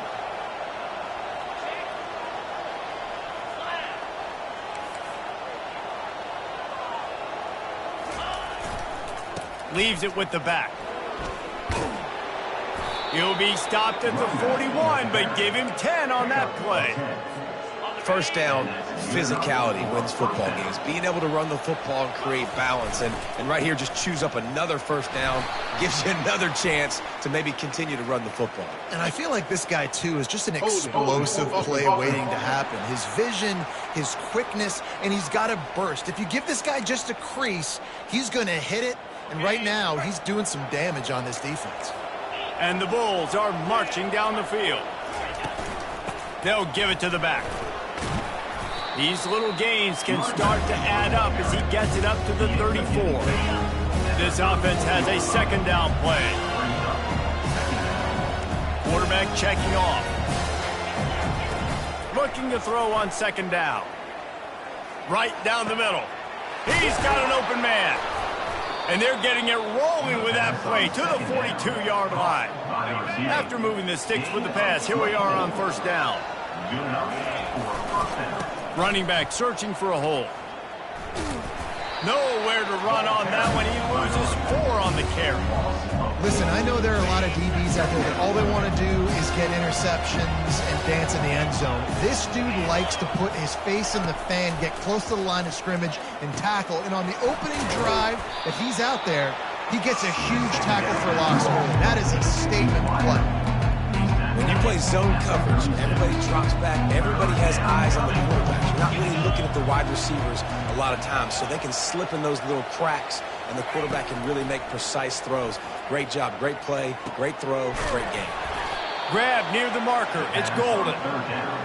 Leaves it with the back. He'll be stopped at the 41, but give him 10 on that play. First down, physicality wins football games. Being able to run the football and create balance. And right here, just choose up another first down. Gives you another chance to maybe continue to run the football. And I feel like this guy, too, is just an explosive play waiting to happen. His vision, his quickness, and he's got a burst. If you give this guy just a crease, he's going to hit it. And right now, he's doing some damage on this defense. And the Bulls are marching down the field. They'll give it to the back. These little gains can start to add up as he gets it up to the 34. This offense has a second down play. Quarterback checking off. Looking to throw on second down. Right down the middle. He's got an open man. And they're getting it rolling with that play to the 42-yard line. After moving the sticks with the pass, here we are on first down. Running back searching for a hole. Nowhere to run on that one. He loses 4 on the carry. Listen, I know there are a lot of DBs out there that all they want to do is get interceptions and dance in the end zone. This dude likes to put his face in the fan, get close to the line of scrimmage, and tackle. And on the opening drive, if he's out there, he gets a huge tackle for loss early. That is a statement play. When you play zone coverage, everybody drops back. Everybody has eyes on the quarterback. You're not really looking at the wide receivers a lot of times, so they can slip in those little cracks, and the quarterback can really make precise throws. Great job, great play, great throw, great game. Grab near the marker. It's Golden.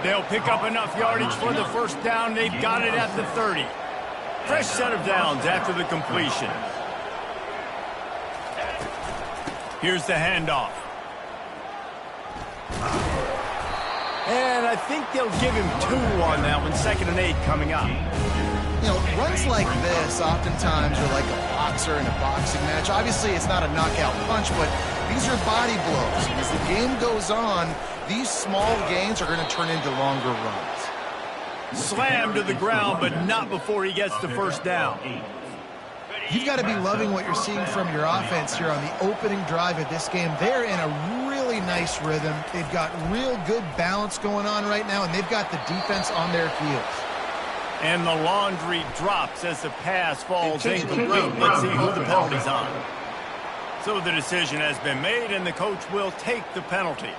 They'll pick up enough yardage for the first down. They've got it at the 30. Fresh set of downs after the completion. Here's the handoff. And I think they'll give him 2 on that one. 2nd and 8 coming up. You know, runs like this oftentimes are like a boxer in a boxing match. Obviously, it's not a knockout punch, but these are body blows. And as the game goes on, these small gains are going to turn into longer runs. Slammed to the ground, but not before he gets the first down. You've got to be loving what you're seeing from your offense here on the opening drive of this game. They're in a really nice rhythm. They've got real good balance going on right now, and they've got the defense on their heels. And the laundry drops as the pass falls incomplete. Let's see who the penalty's on. So the decision has been made, and the coach will take the penalty.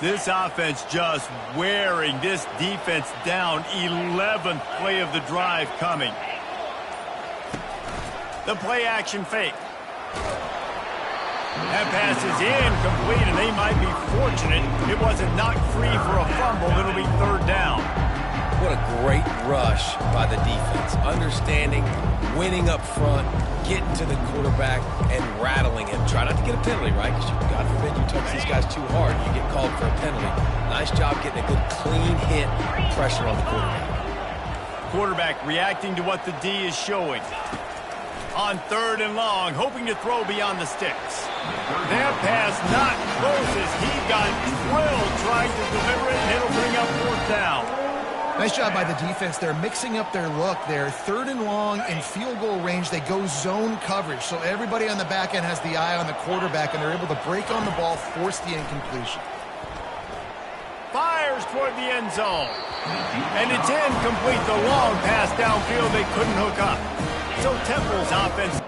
This offense just wearing this defense down. 11th play of the drive coming. The play action fake. That pass is incomplete, and they might be fortunate it wasn't knocked free for a fumble. It'll be third down. What a great rush by the defense. Understanding, winning up front, getting to the quarterback, and rattling him. Try not to get a penalty, right? Because God forbid you touch these guys too hard, you get called for a penalty. Nice job getting a good clean hit, pressure on the quarterback. Quarterback reacting to what the D is showing. On third and long, hoping to throw beyond the sticks. That pass not close as he got drilled trying to deliver it, and it'll bring up fourth down. Nice job by the defense. They're mixing up their look there. Third and long in field goal range. They go zone coverage. So everybody on the back end has the eye on the quarterback, and they're able to break on the ball, force the incompletion. Fires toward the end zone. And it's incomplete. The long pass downfield they couldn't hook up. So Temple's offense.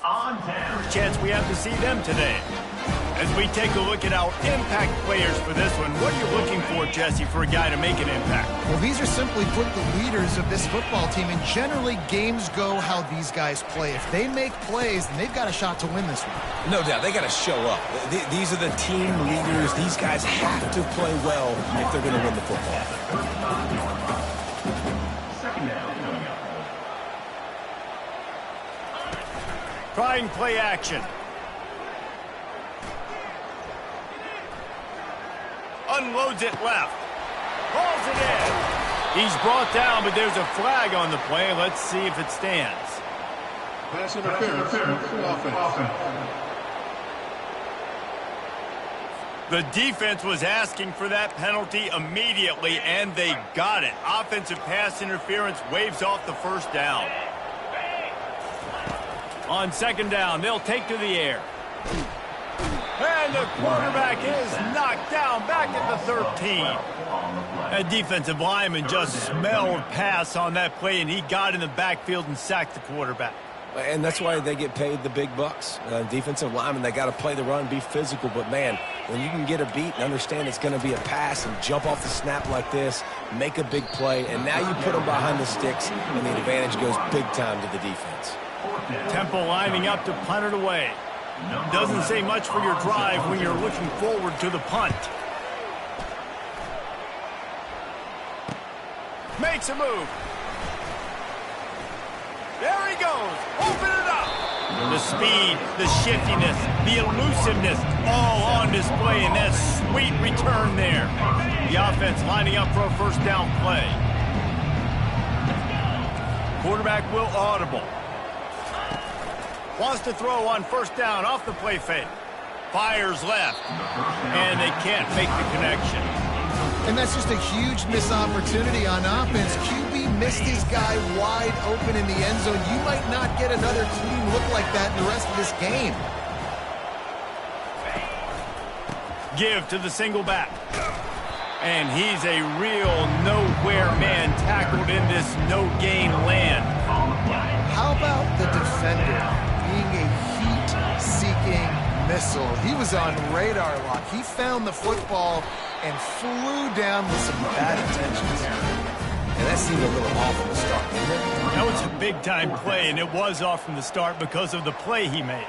On 10. Chance we have to see them today. As we take a look at our impact players for this one, what are you looking for, Jesse, for a guy to make an impact? Well, these are simply put the leaders of this football team, and generally games go how these guys play. If they make plays, then they've got a shot to win this one. No doubt, they got to show up. These are the team leaders. These guys have to play well if they're going to win the football. Second down coming up. Trying play action. Unloads it left. Hauls it in. He's brought down, but there's a flag on the play. Let's see if it stands. Pass interference. Offense. The defense was asking for that penalty immediately, and they got it. Offensive pass interference waves off the first down. On second down, they'll take to the air. And the quarterback is knocked down back at the 13. A defensive lineman just smelled pass on that play, and he got in the backfield and sacked the quarterback. And that's why they get paid the big bucks. Defensive linemen, they got to play the run, be physical. But, man, when you can get a beat and understand it's going to be a pass and jump off the snap like this, make a big play, and now you put them behind the sticks, and the advantage goes big time to the defense. Temple lining up to punt it away. Doesn't say much for your drive when you're looking forward to the punt. Makes a move. There he goes. Open it up. The speed, the shiftiness, the elusiveness, all on display in that sweet return there. The offense lining up for a first down play. Quarterback will audible. Wants to throw on first down off the play fake. Fires left. And they can't make the connection. And that's just a huge missed opportunity on offense. QB missed his guy wide open in the end zone. You might not get another clean look like that in the rest of this game. Give to the single back. And he's a real nowhere man tackled in this no-gain land. How about the defender being a heat-seeking missile? He was on radar lock. He found the football and flew down with some bad intentions. And that seemed a little off from the start, didn't it? That was a big-time play, and it was off from the start because of the play he made.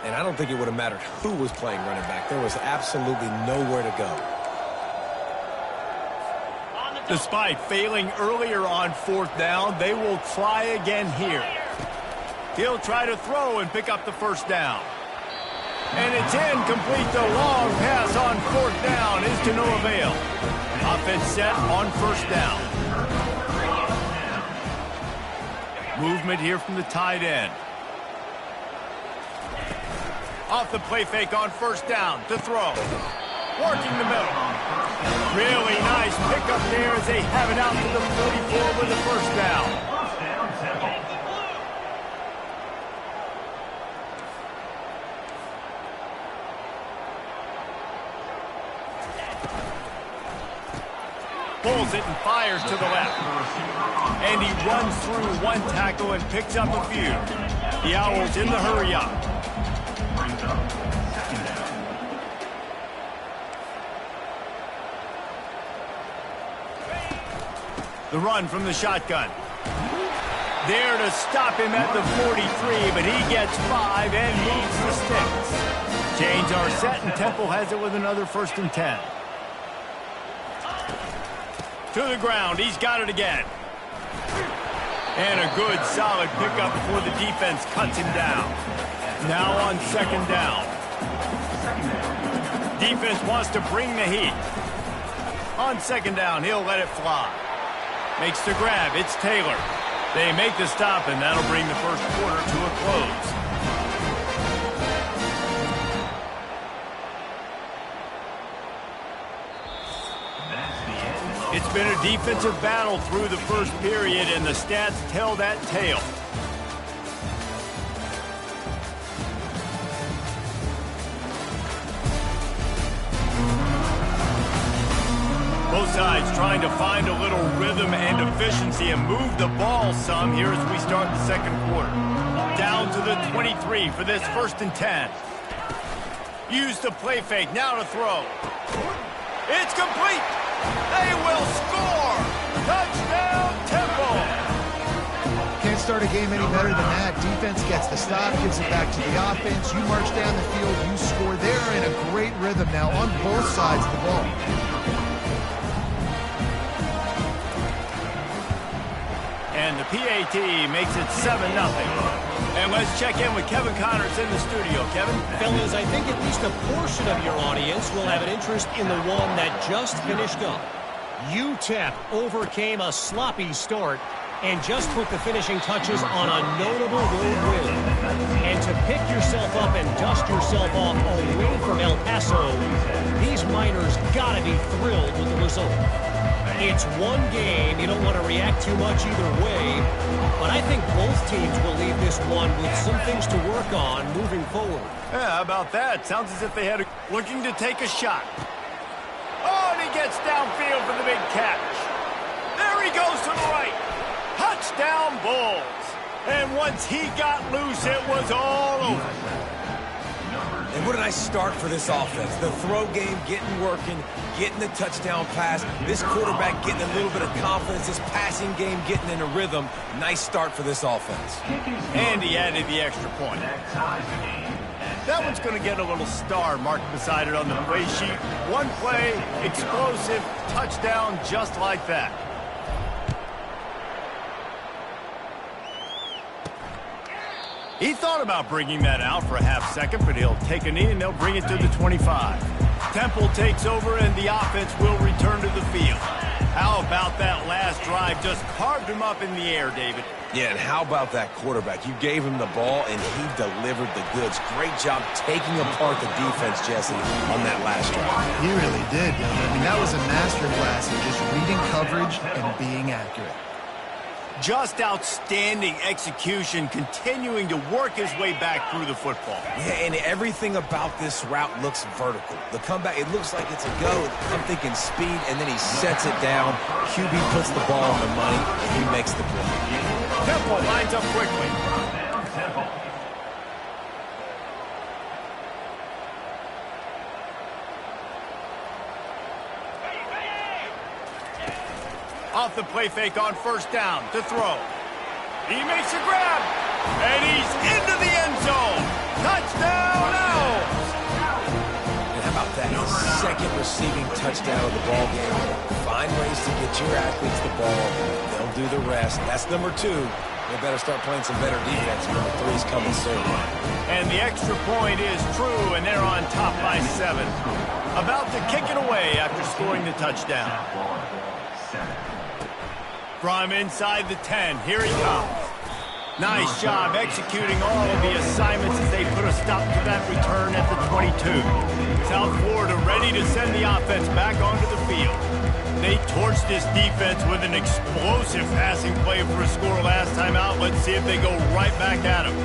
And I don't think it would have mattered who was playing running back. There was absolutely nowhere to go. Despite failing earlier on fourth down, they will try again here. He'll try to throw and pick up the first down. And it's incomplete. The long pass on fourth down is to no avail. Offense set on first down. Movement here from the tight end. Off the play fake on first down to throw. Working the middle. Really nice pickup there as they have it out to the 44 with the first down. First down, Temple. Pulls it and fires to the left. And he runs through one tackle and picks up a few. The Owls in the hurry up. Brings up second down. The run from the shotgun. There to stop him at the 43, but he gets 5 and moves the sticks. Chains are set, and Temple has it with another 1st and 10. To the ground, he's got it again. And a good, solid pickup before the defense cuts him down. Now on second down. Defense wants to bring the heat. On second down, he'll let it fly. Makes the grab. It's Taylor. They make the stop, and that'll bring the first quarter to a close. It's been a defensive battle through the first period, and the stats tell that tale. Both sides trying to find a little rhythm and efficiency and move the ball some here as we start the second quarter. Down to the 23 for this 1st and 10. Use the play fake, now to throw. It's complete. They will score. Touchdown, Temple. Can't start a game any better than that. Defense gets the stop, gives it back to the offense. You march down the field, you score. They're in a great rhythm now on both sides of the ball. And the PAT makes it 7-0. And let's check in with Kevin Connors in the studio. Kevin? Fellas, I think at least a portion of your audience will have an interest in the one that just finished up. UTEP overcame a sloppy start and just put the finishing touches on a notable road win. And to pick yourself up and dust yourself off away from El Paso, these Miners gotta be thrilled with the result. It's one game. You don't want to react too much either way, but I think both teams will leave this one with some things to work on moving forward. Yeah, how about that? Sounds as if they had looking to take a shot. Oh, and he gets downfield for the big catch. There he goes to the right. Touchdown, Bulls. And once he got loose, it was all over. And what a nice start for this offense. The throw game working, getting the touchdown pass. This quarterback getting a little bit of confidence. This passing game getting in a rhythm. Nice start for this offense. And he added the extra point. That one's going to get a little star marked beside it on the play sheet. One play, explosive, touchdown just like that. He thought about bringing that out for a half second, but he'll take a knee and they'll bring it to the 25. Temple takes over and the offense will return to the field. How about that last drive? Just carved him up in the air, David. Yeah, and how about that quarterback? You gave him the ball and he delivered the goods. Great job taking apart the defense, Jesse, on that last drive. He really did. I mean, that was a masterclass in just reading coverage and being accurate. Just outstanding execution, continuing to work his way back through the football. Yeah, and everything about this route looks vertical. The comeback, it looks like it's a go. I'm thinking speed, and then he sets it down. QB puts the ball on the money, and he makes the play. Temple lines up quickly. Temple. Off the play fake on 1st down to throw. He makes a grab, and he's into the end zone. Touchdown, Owls! And how about that? His 2nd receiving touchdown of the ball game. Find ways to get your athletes the ball. They'll do the rest. That's number 2. They better start playing some better defense. Number 3's coming soon. And the extra point is true, and they're on top by 7. About to kick it away after scoring the touchdown. From inside the 10, here he comes. Nice job executing all of the assignments as they put a stop to that return at the 22. South Florida ready to send the offense back onto the field. They torched this defense with an explosive passing play for a score last time out. Let's see if they go right back at him.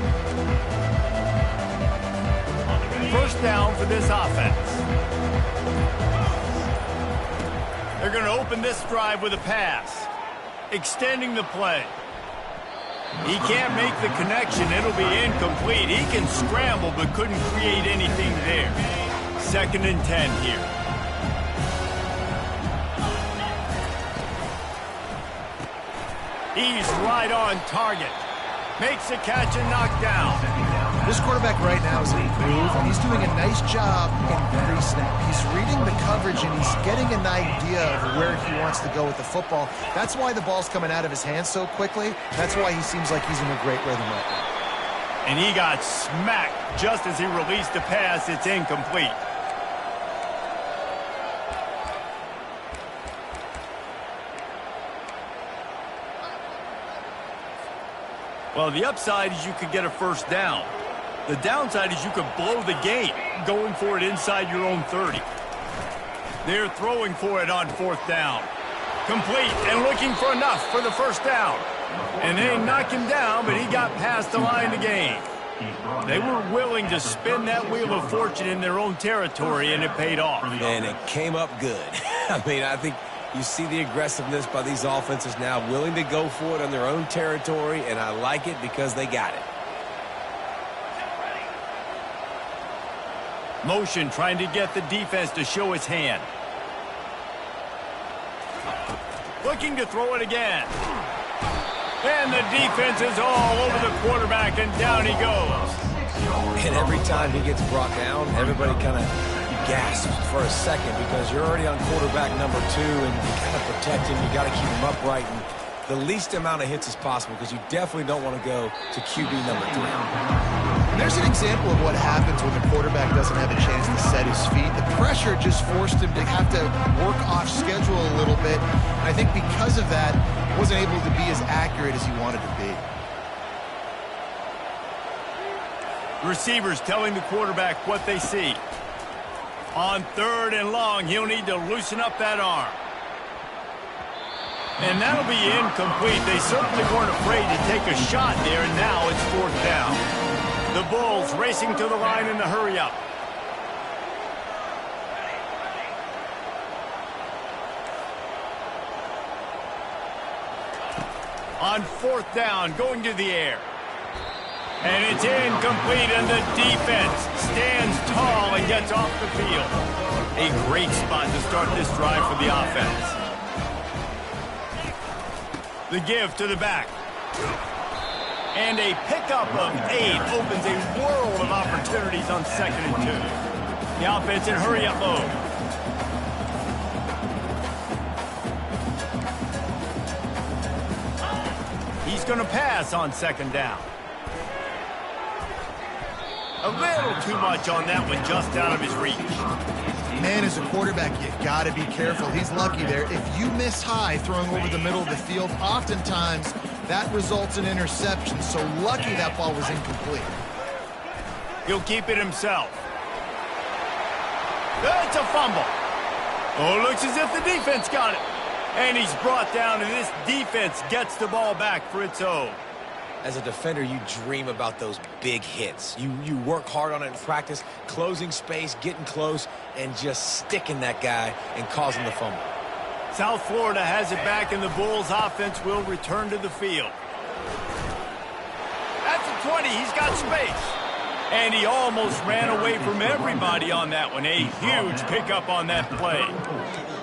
1st down for this offense. They're going to open this drive with a pass. Extending the play. He can't make the connection. It'll be incomplete. He can scramble but couldn't create anything there. 2nd and 10 here. He's right on target. Makes a catch and knocked down. This quarterback right now is in a groove, and he's doing a nice job in pre-snap. He's reading the coverage, and he's getting an idea of where he wants to go with the football. That's why the ball's coming out of his hands so quickly. That's why he seems like he's in a great rhythm right now. And he got smacked just as he released the pass. It's incomplete. Well, the upside is you could get a 1st down. The downside is you could blow the game going for it inside your own 30. They're throwing for it on 4th down. Complete and looking for enough for the 1st down. And they knock him down, but he got past the line to gain. They were willing to spin that wheel of fortune in their own territory, and it paid off. And it came up good. I mean, I think you see the aggressiveness by these offenses now, willing to go for it on their own territory, and I like it because they got it. Motion trying to get the defense to show his hand. Looking to throw it again. And the defense is all over the quarterback, and down he goes. And every time he gets brought down, everybody kind of gasps for a second because you're already on quarterback number 2, and you got to protect him. You got to keep him upright and the least amount of hits as possible because you definitely don't want to go to QB number 3. There's an example of what happens when the quarterback doesn't have a chance to set his feet. The pressure just forced him to have to work off schedule a little bit. And I think because of that, he wasn't able to be as accurate as he wanted to be. Receivers telling the quarterback what they see. On 3rd and long, he'll need to loosen up that arm. And that'll be incomplete. They certainly weren't afraid to take a shot there, and now it's 4th down. The Bulls racing to the line in the hurry-up. On 4th down, going to the air. And it's incomplete, and the defense stands tall and gets off the field. A great spot to start this drive for the offense. The give to the back. And a pickup of 8 opens a world of opportunities on 2nd and 2. The offense in hurry-up mode. He's going to pass on 2nd down. A little too much on that one, just out of his reach. Man, as a quarterback, you got to be careful. He's lucky there. If you miss high throwing over the middle of the field, oftentimes that results in interception. So lucky that ball was incomplete. He'll keep it himself. It's a fumble. Oh, looks as if the defense got it. And he's brought down, and this defense gets the ball back for its own. As a defender, you dream about those big hits. You work hard on it in practice, closing space, getting close, and just sticking that guy and causing the fumble. South Florida has it back, and the Bulls offense will return to the field. At the 20, he's got space. And he almost ran away from everybody on that one. A huge pickup on that play.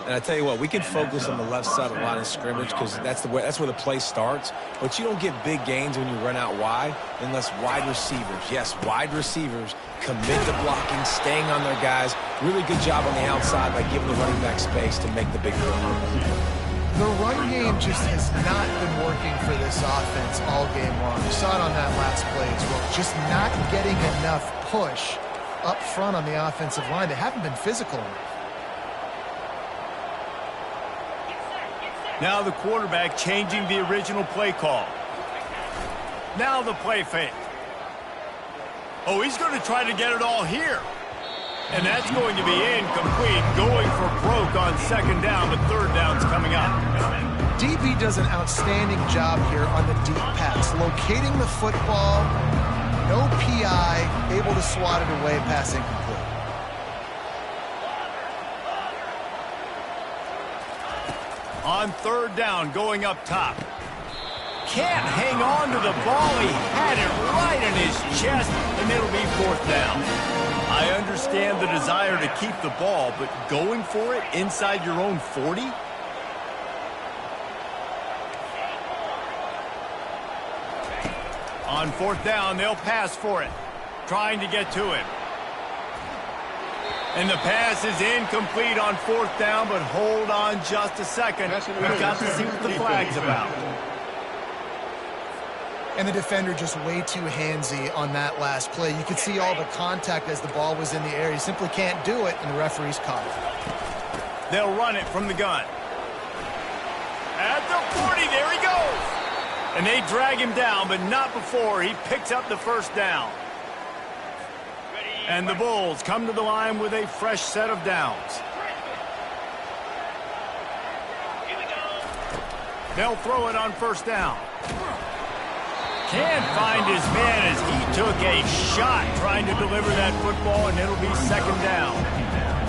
And I tell you what, we can focus on the left side of the line of scrimmage because that's where the play starts. But you don't get big gains when you run out wide unless wide receivers, yes, wide receivers, commit to blocking, staying on their guys. Really good job on the outside by giving the running back space to make the big throw. The run game just has not been working for this offense all game long. We saw it on that last play as well. Just not getting enough push up front on the offensive line. They haven't been physical enough. Now the quarterback changing the original play call. Now the play fake. Oh, he's going to try to get it all here. And that's going to be incomplete, going for broke on 2nd down, but 3rd down's coming up. DB does an outstanding job here on the deep pass, locating the football, no PI, able to swat it away, pass incomplete. On 3rd down, going up top. Can't hang on to the ball. He had it right in his chest, and it'll be 4th down. I understand the desire to keep the ball, but going for it inside your own 40? On 4th down, they'll pass for it, trying to get to him. And the pass is incomplete on 4th down, but hold on just a second. We've got to see what the flag's about. And the defender just way too handsy on that last play. You could see all the contact as the ball was in the air. He simply can't do it, and the referee's caught it. They'll run it from the gun. At the 40, there he goes. And they drag him down, but not before he picks up the 1st down. And the Bulls come to the line with a fresh set of downs. They'll throw it on 1st down. Can't find his man as he took a shot trying to deliver that football, and it'll be 2nd down.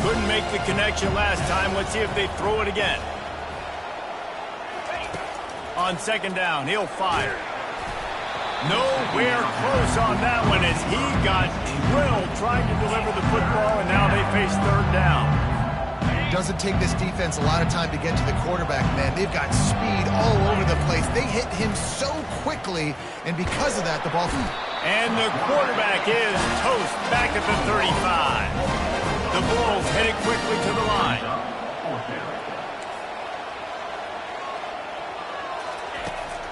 Couldn't make the connection last time. Let's see if they throw it again. On 2nd down, he'll fire. No We're close on that one as he got drilled trying to deliver the football, and now they face third down. Doesn't take this defense a lot of time to get to the quarterback, man. They've got speed all over the place. They hit him so quickly, and because of that, the ball... And the quarterback is toast back at the 35. The Bulls headed quickly to the line.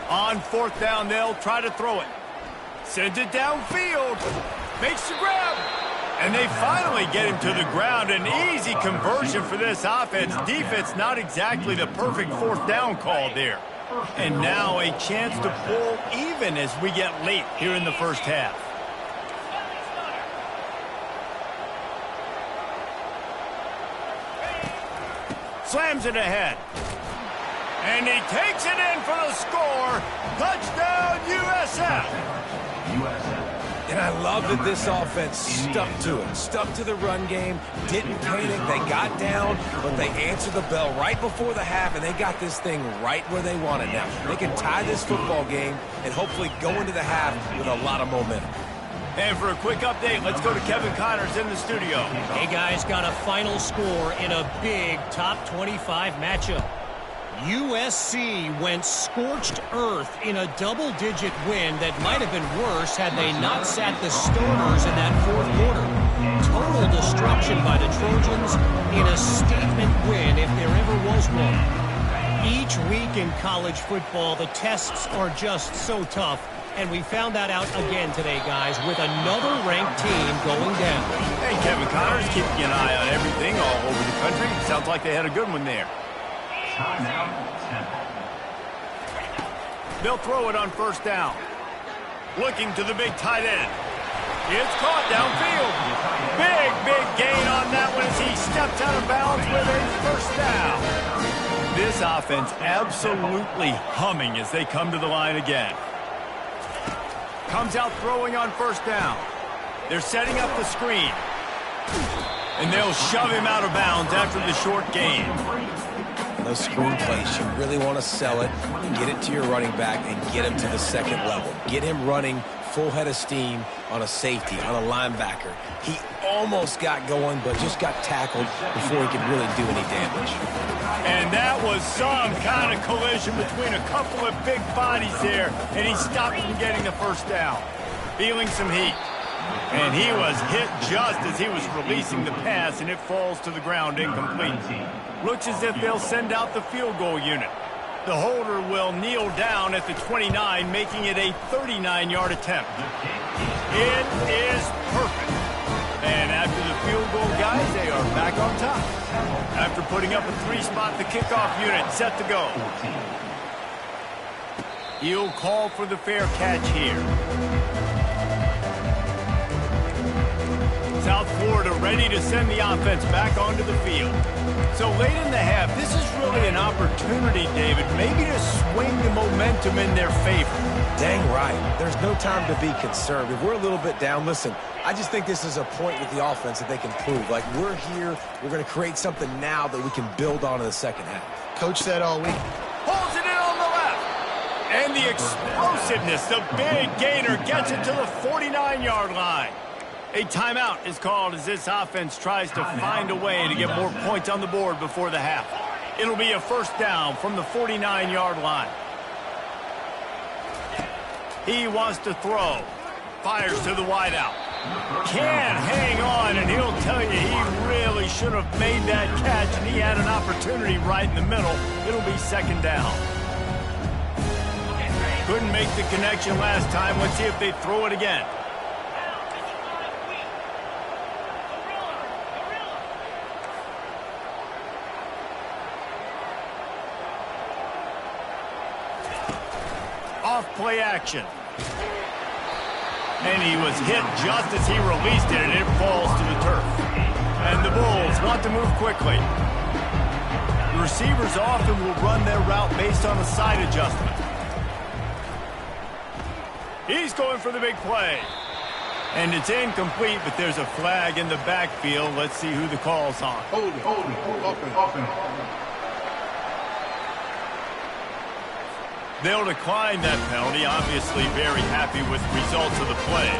On fourth down, they'll try to throw it. Sends it downfield. Makes the grab. And they finally get him to the ground. An easy conversion for this offense. Defense not exactly the perfect fourth down call there. And now a chance to pull even as we get late here in the first half. Slams it ahead. And he takes it in for the score. Touchdown, USF. And I love that this offense stuck to it, stuck to the run game, didn't panic. They got down, but they answered the bell right before the half, and they got this thing right where they want it now. They can tie this football game and hopefully go into the half with a lot of momentum. And for a quick update, let's go to Kevin Connors in the studio. Hey, guys, got a final score in a big top 25 matchup. USC went scorched earth in a double-digit win that might have been worse had they not sat the starters in that fourth quarter. Total destruction by the Trojans in a statement win if there ever was one. Each week in college football, the tests are just so tough, and we found that out again today, guys, with another ranked team going down. Hey, Kevin Connors keeping an eye on everything all over the country. Sounds like they had a good one there. They'll throw it on first down. Looking to the big tight end. It's caught downfield. Big gain on that one as he steps out of bounds with a first down. This offense absolutely humming as they come to the line again. Comes out throwing on first down. They're setting up the screen. And they'll shove him out of bounds after the short gain. Those screen plays, you really want to sell it, get it to your running back, and get him to the second level. Get him running full head of steam on a safety, on a linebacker. He almost got going, but just got tackled before he could really do any damage. And that was some kind of collision between a couple of big bodies there, and he stopped from getting the first down. Feeling some heat. And he was hit just as he was releasing the pass, and it falls to the ground incomplete. Looks as if they'll send out the field goal unit. The holder will kneel down at the 29, making it a 39-yard attempt. It is perfect. And after the field goal, guys, they are back on top. After putting up a three-spot, the kickoff unit set to go. He'll call for the fair catch here. South Florida ready to send the offense back onto the field. So late in the half, this is really an opportunity, David, maybe to swing the momentum in their favor. Dang right. There's no time to be conservative. We're a little bit down. Listen, I just think this is a point with the offense that they can prove. Like, we're here, we're going to create something now that we can build on in the second half. Coach said all week. Pulls it in on the left. And the explosiveness, the big gainer gets it to the 49-yard line. A timeout is called as this offense tries to find a way to get more points on the board before the half. It'll be a first down from the 49-yard line. He wants to throw. Fires to the wideout. Can't hang on, and he'll tell you he really should have made that catch, and he had an opportunity right in the middle. It'll be second down. Couldn't make the connection last time. Let's see if they throw it again. Off-play action. And he was hit just as he released it, and it falls to the turf. And the Bulls want to move quickly. The receivers often will run their route based on a side adjustment. He's going for the big play. And it's incomplete, but there's a flag in the backfield. Let's see who the call's on. Hold it. Offense. They'll decline that penalty, obviously very happy with the results of the play.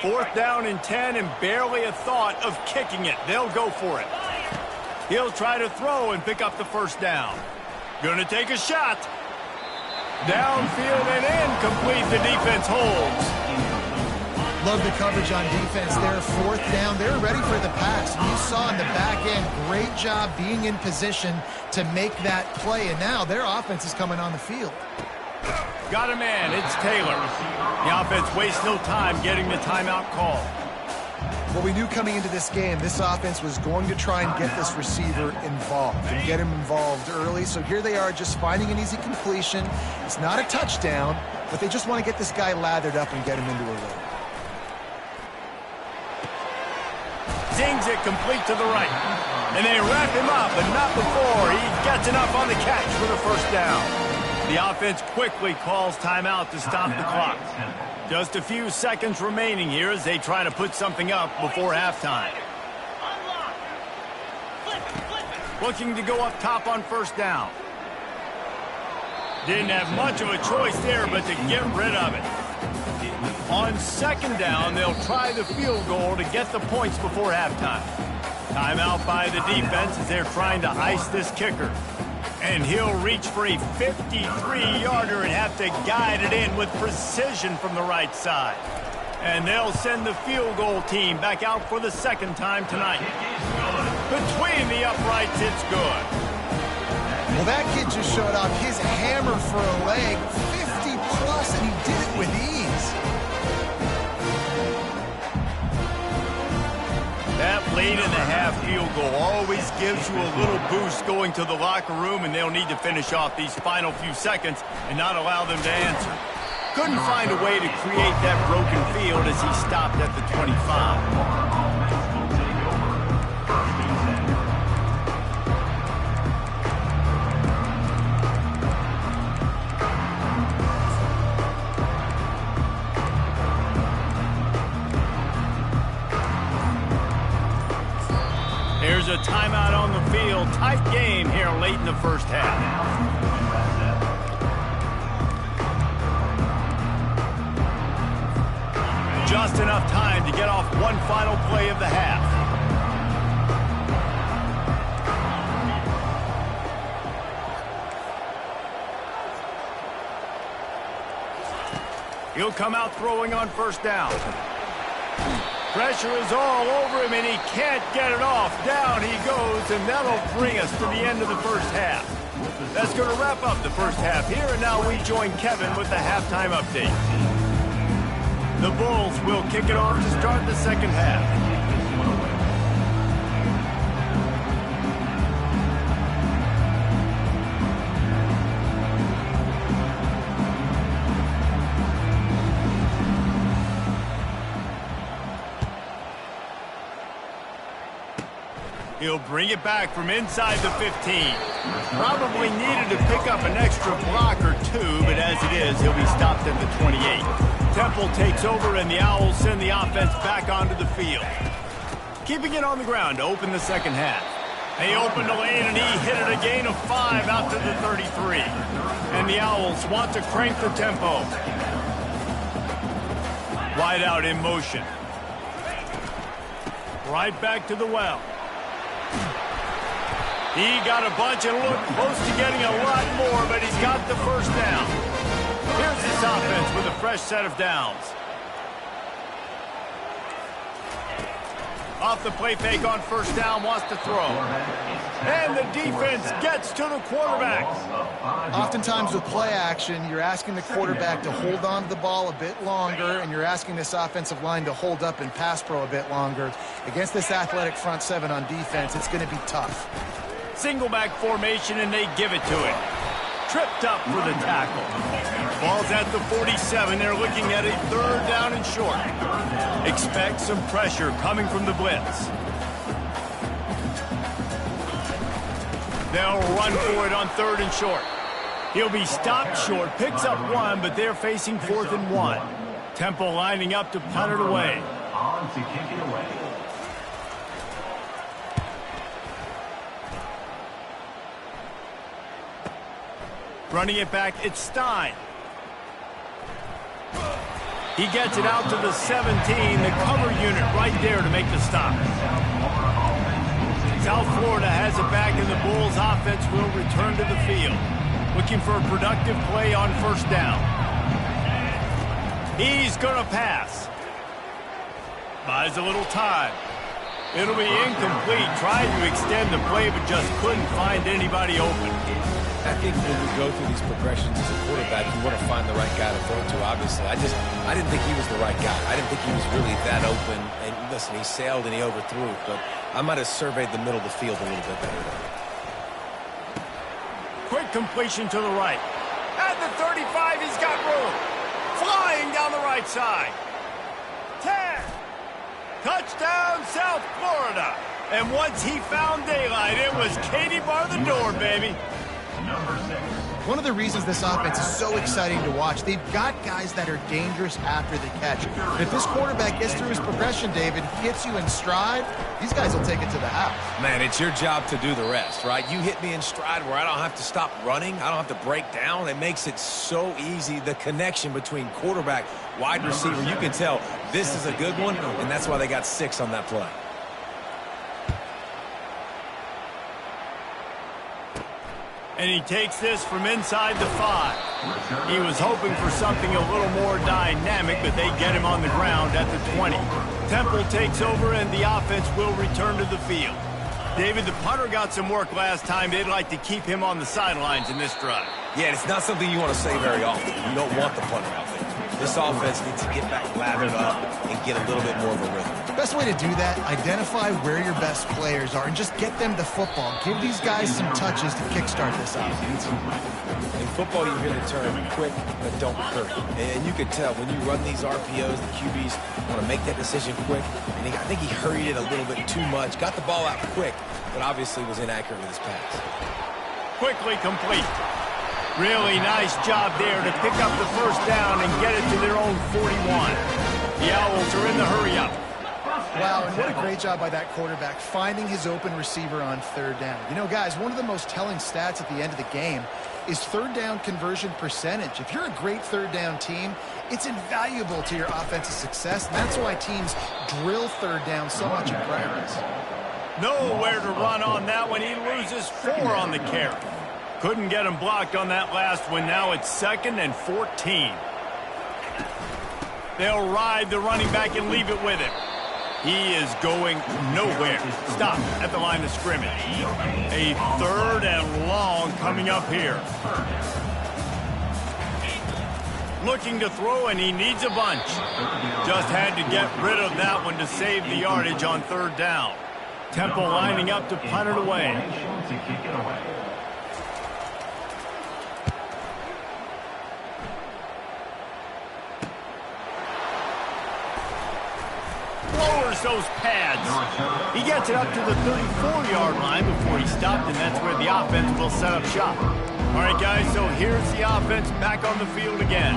Fourth down and 10 and barely a thought of kicking it. They'll go for it. He'll try to throw and pick up the first down. Gonna take a shot. Downfield and incomplete. The defense holds. Love the coverage on defense there. Fourth down. They're ready for the pass. You saw in the back end, great job being in position to make that play. And now their offense is coming on the field. Got a man. It's Taylor. The offense wastes no time getting the timeout call. Well, we knew coming into this game, this offense was going to try and get this receiver involved and get him involved early. So here they are just finding an easy completion. It's not a touchdown, but they just want to get this guy lathered up and get him into a rhythm. Zings it complete to the right. And they wrap him up, but not before he gets enough on the catch for the first down. The offense quickly calls timeout to stop the clock. Just a few seconds remaining here as they try to put something up before halftime. Looking to go up top on first down. Didn't have much of a choice there but to get rid of it. On second down, they'll try the field goal to get the points before halftime. Timeout by the defense as they're trying to ice this kicker. And he'll reach for a 53-yarder and have to guide it in with precision from the right side. And they'll send the field goal team back out for the second time tonight. Between the uprights, it's good. Well, that kid just showed off his hammer for a leg, 50-plus, and he did it with ease. That late-in-the-half field goal always gives you a little boost going to the locker room, and they'll need to finish off these final few seconds and not allow them to answer. Couldn't find a way to create that broken field as he stopped at the 25. There's a timeout on the field. Tight game here late in the first half. Just enough time to get off one final play of the half. He'll come out throwing on first down. Pressure is all over him, and he can't get it off. Down he goes, and that'll bring us to the end of the first half. That's going to wrap up the first half here, and now we join Kevin with the halftime update. The Bulls will kick it off to start the second half. He'll bring it back from inside the 15. Probably needed to pick up an extra block or two, but as it is, he'll be stopped at the 28. Temple takes over, and the Owls send the offense back onto the field. Keeping it on the ground to open the second half. They opened the lane, and he hit it a gain of 5 out to the 33. And the Owls want to crank the tempo. Wide out in motion. Right back to the well. He got a bunch and looked close to getting a lot more, but he's got the first down. Here's this offense with a fresh set of downs. Off the play fake on first down, wants to throw. And the defense gets to the quarterback. Oftentimes with play action, you're asking the quarterback to hold on to the ball a bit longer, and you're asking this offensive line to hold up and pass pro a bit longer. Against this athletic front seven on defense, it's going to be tough. Single back formation, and they give it to him. Tripped up for the tackle. Ball's at the 47. They're looking at a third down and short. Expect some pressure coming from the blitz. They'll run for it on third and short. He'll be stopped short, picks up one, but they're facing 4th and 1. Temple lining up to punt it away. On to kick it away. Running it back, it's Stein. He gets it out to the 17, the cover unit right there to make the stop. South Florida has it back, and the Bulls offense will return to the field. Looking for a productive play on first down. He's going to pass. Buys a little time. It'll be incomplete. Tried to extend the play, but just couldn't find anybody open. I think when you go through these progressions as a quarterback, you want to find the right guy to throw to, obviously. I didn't think he was the right guy. I didn't think he was really that open. And listen, he sailed and he overthrew, but I might have surveyed the middle of the field a little bit better there. Quick completion to the right. At the 35, he's got room. Flying down the right side. 10. Touchdown, South Florida. And once he found daylight, it was Katie bar the door, baby. Number 6. One of the reasons this offense is so exciting to watch, they've got guys that are dangerous after the catch. But if this quarterback gets through his progression, David, hits you in stride, these guys will take it to the house. Man, it's your job to do the rest, right? You hit me in stride where I don't have to stop running. I don't have to break down. It makes it so easy. The connection between quarterback, wide receiver, you can tell this is a good one, and that's why they got 6 on that play. And he takes this from inside the 5. He was hoping for something a little more dynamic, but they get him on the ground at the 20. Temple takes over, and the offense will return to the field. David, the punter got some work last time. They'd like to keep him on the sidelines in this drive. Yeah, it's not something you want to say very often. You don't want the punter out there. This offense needs to get back lathered up and get a little bit more of a rhythm. Best way to do that, identify where your best players are and just get them the football. Give these guys some touches to kickstart this offense. In football, you hear the term quick, but don't hurt. And you can tell when you run these RPOs, the QBs want to make that decision quick. And I think he hurried it a little bit too much. Got the ball out quick, but obviously was inaccurate with his pass. Quickly complete. Really nice job there to pick up the first down and get it to their own 41. The Owls are in the hurry-up. Wow, and what a great job by that quarterback, finding his open receiver on third down. You know, guys, one of the most telling stats at the end of the game is third down conversion percentage. If you're a great third down team, it's invaluable to your offensive success, and that's why teams drill third down so much in practice. Nowhere to run on that one. He loses 4 on the carry. Couldn't get him blocked on that last one. Now it's 2nd and 14. They'll ride the running back and leave it with him. He is going nowhere. Stop at the line of scrimmage. A 3rd and long coming up here. Looking to throw, and he needs a bunch. Just had to get rid of that one to save the yardage on 3rd down. Temple lining up to punt it away. To kick it away. Lowers those pads. He gets it up to the 34-yard line before he stopped, and that's where the offense will set up shop. All right, guys, so here's the offense back on the field again.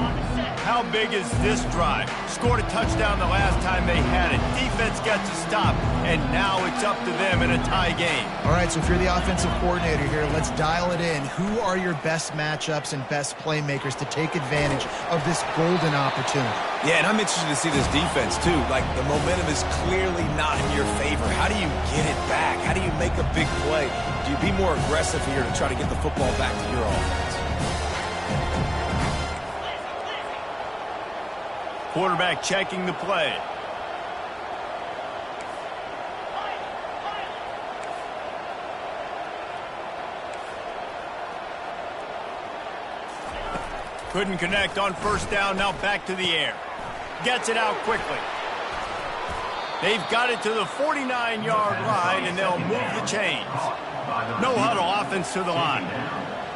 How big is this drive? Scored a touchdown the last time they had it. Defense gets a stop, and now it's up to them in a tie game. All right, so if you're the offensive coordinator here, let's dial it in. Who are your best matchups and best playmakers to take advantage of this golden opportunity? Yeah, and I'm interested to see this defense, too. Like, the momentum is clearly not in your favor. How do you get it back? How do you make a big play? Do you be more aggressive here to try to get the football back to your offense? Quarterback checking the play. Couldn't connect on first down. Now back to the air. Gets it out quickly. They've got it to the 49-yard line, and they'll move the chains. No huddle, offense to the line.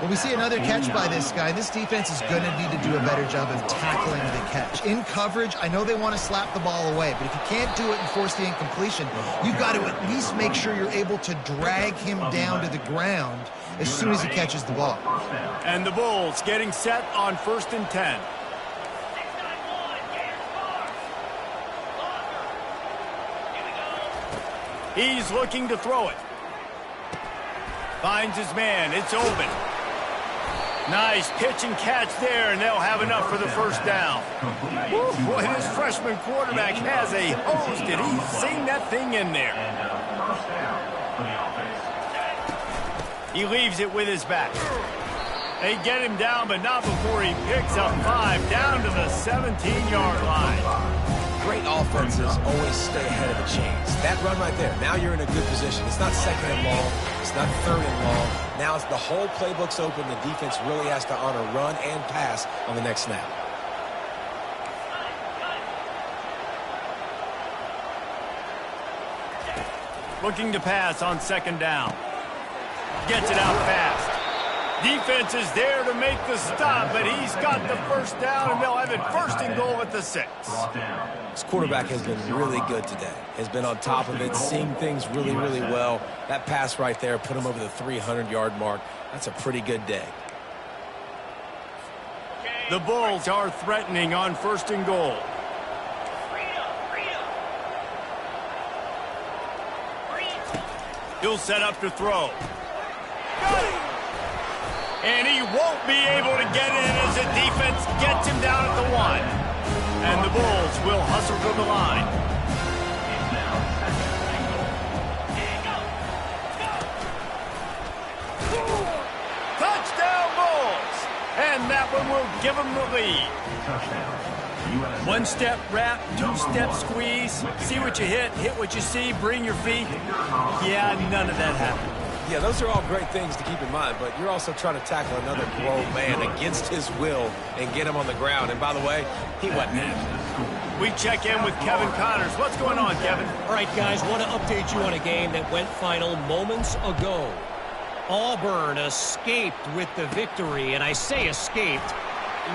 Well, we see another catch by this guy. This defense is going to need to do a better job of tackling the catch. In coverage, I know they want to slap the ball away, but if you can't do it and force the incompletion, you've got to at least make sure you're able to drag him down to the ground as soon as he catches the ball. And the Bulls getting set on 1st and 10. He's looking to throw it. Finds his man. It's open. Nice pitch and catch there, and they'll have enough for the first down. Woo, boy, this freshman quarterback has a hose. Did he sing that thing in there? He leaves it with his back. They get him down, but not before he picks up 5 down to the 17-yard line. Great offenses always stay ahead of the chains. That run right there, now you're in a good position. It's not second and long. It's not third and long. Now it's the whole playbook's open. The defense really has to honor run and pass on the next snap. Looking to pass on second down. Gets it out fast. Defense is there to make the stop, but he's got the first down, and they'll have it first and goal at the 6. This quarterback has been really good today. Has been on top of it, seeing things really, really well. That pass right there put him over the 300-yard mark. That's a pretty good day. The Bulls are threatening on first and goal. He'll set up to throw. And he won't be able to get in as the defense gets him down at the 1. And the Bulls will hustle to the line. Touchdown Bulls! And that one will give them the lead. One-step wrap, two-step squeeze. See what you hit what you see, bring your feet. Yeah, none of that happened. Yeah, those are all great things to keep in mind, but you're also trying to tackle another grown man against his will and get him on the ground. And by the way, he wasn't happy. We check in with Kevin Connors. What's going on, Kevin? All right, guys, want to update you on a game that went final moments ago. Auburn escaped with the victory, and I say escaped.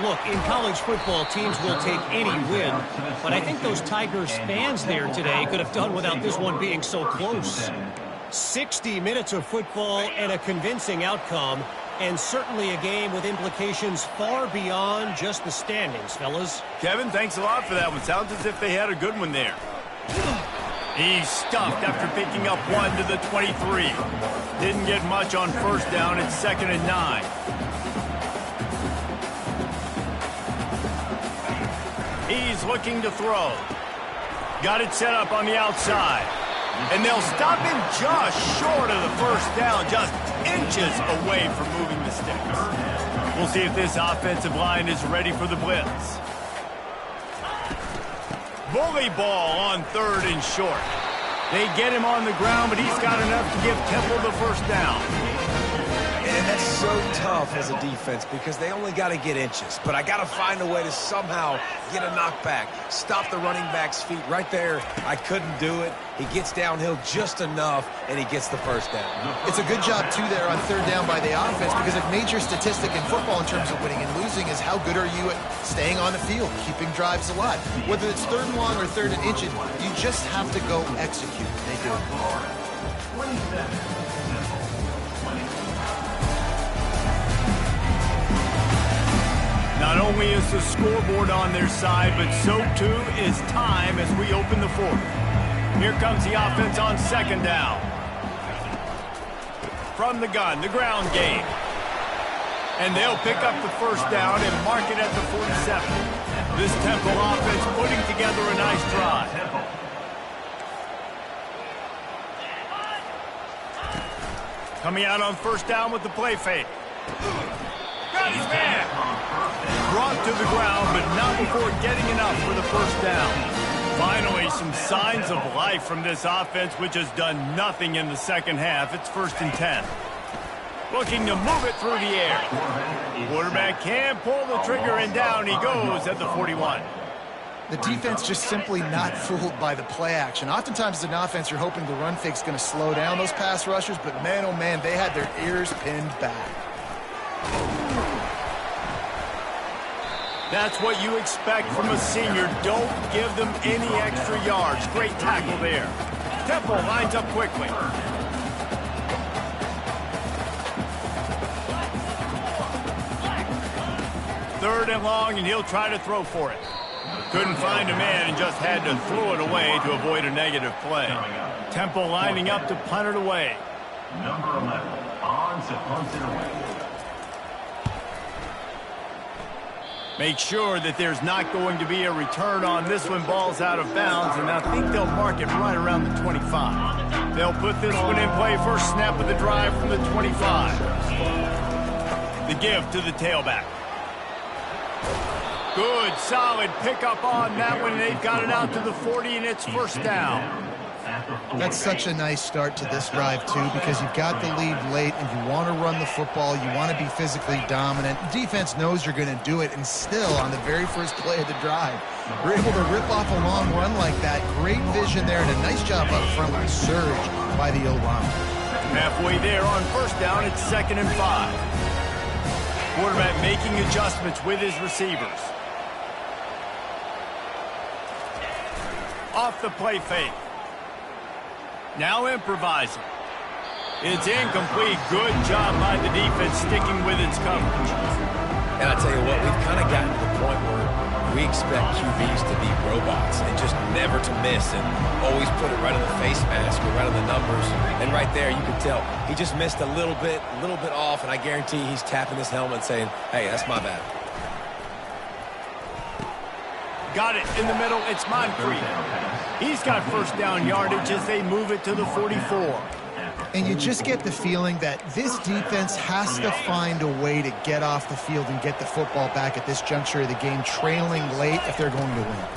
Look, in college football, teams will take any win, but I think those Tigers fans there today could have done without this one being so close. 60 minutes of football and a convincing outcome, and certainly a game with implications far beyond just the standings, fellas. Kevin, thanks a lot for that one. Sounds as if they had a good one there. He's stuffed after picking up 1 to the 23. Didn't get much on first down. It's 2nd and 9. He's looking to throw. Got it set up on the outside. And they'll stop him just short of the first down, just inches away from moving the sticks. We'll see if this offensive line is ready for the blitz. Bully ball on 3rd and short. They get him on the ground, but he's got enough to give Temple the first down. And that's so tough as a defense because they only got to get inches. But I got to find a way to somehow get a knockback, stop the running back's feet right there. I couldn't do it. He gets downhill just enough, and he gets the first down. It's a good job, too, there on 3rd down by the offense because a major statistic in football in terms of winning and losing is how good are you at staying on the field, keeping drives alive. Whether it's 3rd and long or 3rd and inches, you just have to go execute. They do it. Not only is the scoreboard on their side, but so too is time as we open the 4th. Here comes the offense on 2nd down. From the gun, the ground game. And they'll pick up the first down and mark it at the 47. This Temple offense putting together a nice drive. Coming out on first down with the play fake. Got his man. Brought to the ground, but not before getting enough for the first down. Finally, some signs of life from this offense, which has done nothing in the second half. It's 1st and 10. Looking to move it through the air. Quarterback can pull the trigger, and down he goes at the 41. The defense just simply not fooled by the play action. Oftentimes as an offense, you're hoping the run fake's going to slow down those pass rushers, but man, oh man, they had their ears pinned back. That's what you expect from a senior. Don't give them any extra yards. Great tackle there. Temple lines up quickly. Third and long, and he'll try to throw for it. Couldn't find a man and just had to throw it away to avoid a negative play. Temple lining up to punt it away. Number 11 on to punt it away. Make sure that there's not going to be a return on this one. Ball's out of bounds, and I think they'll mark it right around the 25. They'll put this one in play. First snap of the drive from the 25. The give to the tailback. Good, solid pickup on that one. They've got it out to the 40, and it's first down. That's such a nice start to this drive, too, because you've got the lead late and you want to run the football. You want to be physically dominant. Defense knows you're going to do it, and still, on the very first play of the drive, we're able to rip off a long run like that. Great vision there, and a nice job up front with the surge by the O-line. Halfway there on first down, it's 2nd and 5. Quarterback making adjustments with his receivers. Off the play fake. Now improvising. It's incomplete. Good job by the defense sticking with its coverage. And I tell you what, we've kind of gotten to the point where we expect QBs to be robots and just never to miss and always put it right on the face mask or right on the numbers. And right there, you can tell he just missed a little bit off, and I guarantee he's tapping his helmet saying, hey, that's my bad. Got it in the middle. It's Moncrief. He's got first down yardage as they move it to the 44. And you just get the feeling that this defense has to find a way to get off the field and get the football back at this juncture of the game, trailing late if they're going to win.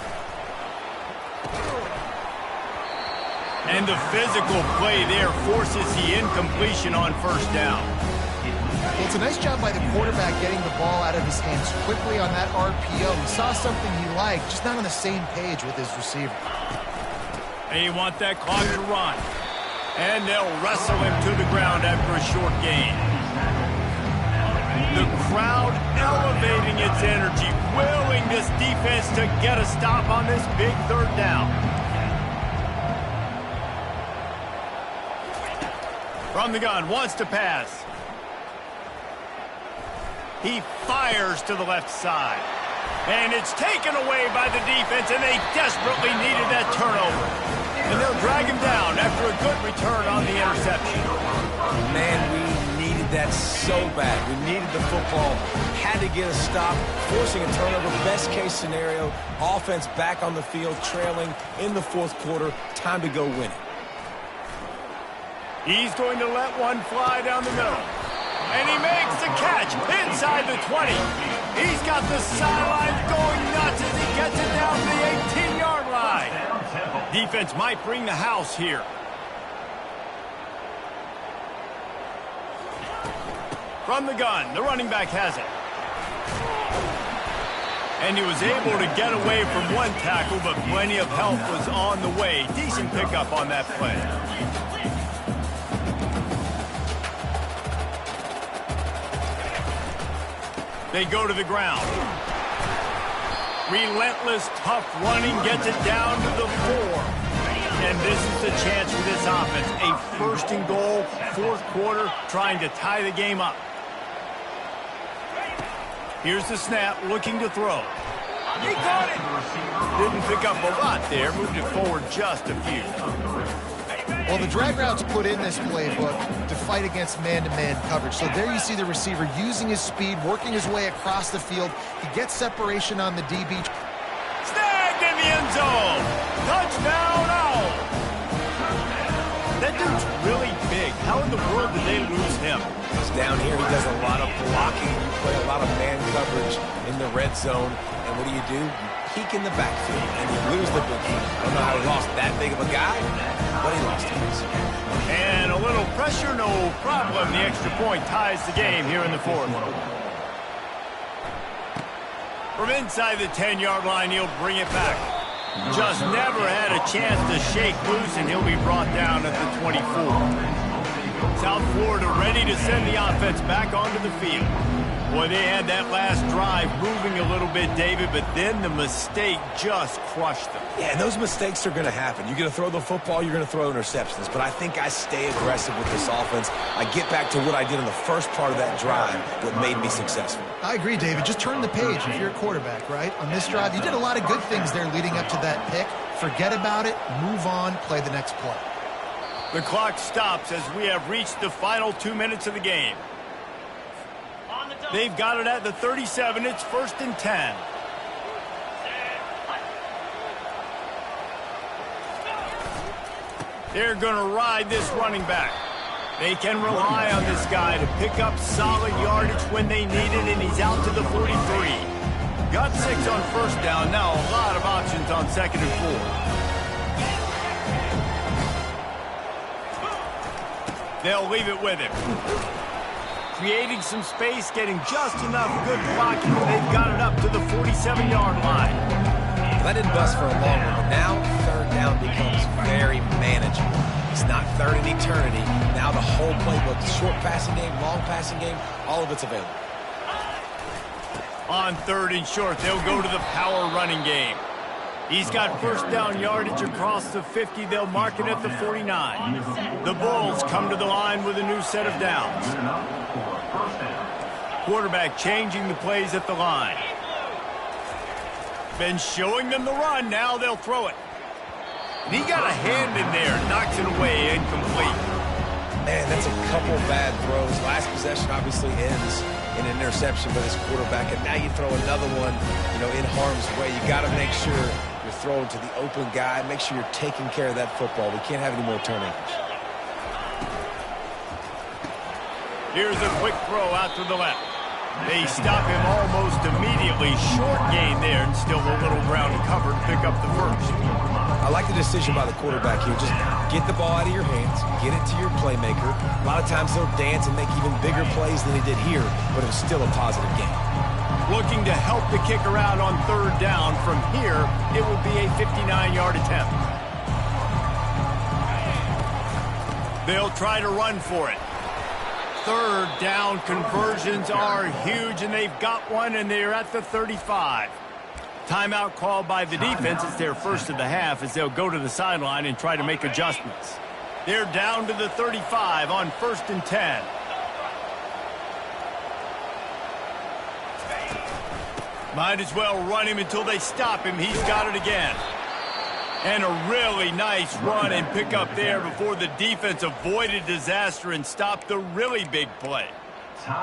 And the physical play there forces the incompletion on first down. Well, it's a nice job by the quarterback getting the ball out of his hands quickly on that RPO. He saw something he liked, just not on the same page with his receiver. They want that clock to run. And they'll wrestle him to the ground after a short gain. The crowd elevating its energy, willing this defense to get a stop on this big third down. From the gun, wants to pass. He fires to the left side. And it's taken away by the defense, and they desperately needed that turnover. And they'll drag him down after a good return on the interception. Man, we needed that so bad. We needed the football. Had to get a stop, forcing a turnover. Best case scenario, offense back on the field, trailing in the fourth quarter. Time to go win it. He's going to let one fly down the middle. And he makes the catch inside the 20. He's got the sidelines going nuts as he gets it down to the 18-yard line. Defense might bring the house here. From the gun, the running back has it. And he was able to get away from one tackle, but plenty of help was on the way. Decent pickup on that play. They go to the ground. Relentless, tough running gets it down to the 4. And this is the chance for this offense. A first and goal, fourth quarter, trying to tie the game up. Here's the snap, looking to throw. He got it! Didn't pick up a lot there, moved it forward just a few. Well, the drag route's put in this playbook to fight against man-to-man coverage. So there you see the receiver using his speed, working his way across the field. He gets separation on the DB. Snagged in the end zone! Touchdown, Owl! That dude's really big. How in the world did they lose him? He's down here. He does a lot of blocking. You play a lot of man coverage in the red zone. And what do? You peek in the backfield, and you lose the big one. I don't know how he lost that big of a guy, but he lost him. And a little pressure, no problem. The extra point ties the game here in the fourth. From inside the 10-yard line, he'll bring it back. Just never had a chance to shake loose, and he'll be brought down at the 24. South Florida ready to send the offense back onto the field. Boy, they had that last drive moving a little bit, David, but then the mistake just crushed them. Yeah, and those mistakes are going to happen. You're going to throw the football, you're going to throw interceptions. But I think I stay aggressive with this offense. I get back to what I did in the first part of that drive that made me successful. I agree, David. Just turn the page if you're a quarterback, right? On this drive, you did a lot of good things there leading up to that pick. Forget about it, move on, play the next play. The clock stops as we have reached the final 2 minutes of the game. They've got it at the 37. It's 1st and 10. They're going to ride this running back. They can rely on this guy to pick up solid yardage when they need it, and he's out to the 43. Got 6 on 1st down. Now a lot of options on 2nd and 4. They'll leave it with him. Creating some space, getting just enough good blocking. They've got it up to the 47-yard line. That didn't bust for a long one, but now 3rd down becomes very manageable. It's not 3rd in eternity. Now the whole playbook, the short passing game, long passing game, all of it's available. On 3rd and short, they'll go to the power running game. He's got 1st down yardage across the 50. They'll mark it at the 49. The Bulls come to the line with a new set of downs. Quarterback changing the plays at the line. Been showing them the run. Now they'll throw it. And he got a hand in there. Knocks it away. Incomplete. Man, that's a couple bad throws. Last possession obviously ends in an interception by this quarterback. And now you throw another one, in harm's way. You got to make sure you're throwing to the open guy. Make sure you're taking care of that football. We can't have any more turnovers. Here's a quick throw out to the left. They stop him almost immediately. Short gain there, and still a little ground covered. Pick up the 1st. I like the decision by the quarterback here. Just get the ball out of your hands, get it to your playmaker. A lot of times they'll dance and make even bigger plays than he did here, but it was still a positive game. Looking to help the kicker out on 3rd down. From here, it will be a 59-yard attempt. They'll try to run for it. 3rd down conversions are huge, and they've got one, and they're at the 35. Timeout called by the defense. It's their 1st of the half as they'll go to the sideline and try to make adjustments. They're down to the 35 on 1st and 10. Might as well run him until they stop him. He's got it again. And a really nice run and pick up there before the defense avoided disaster and stopped the really big play.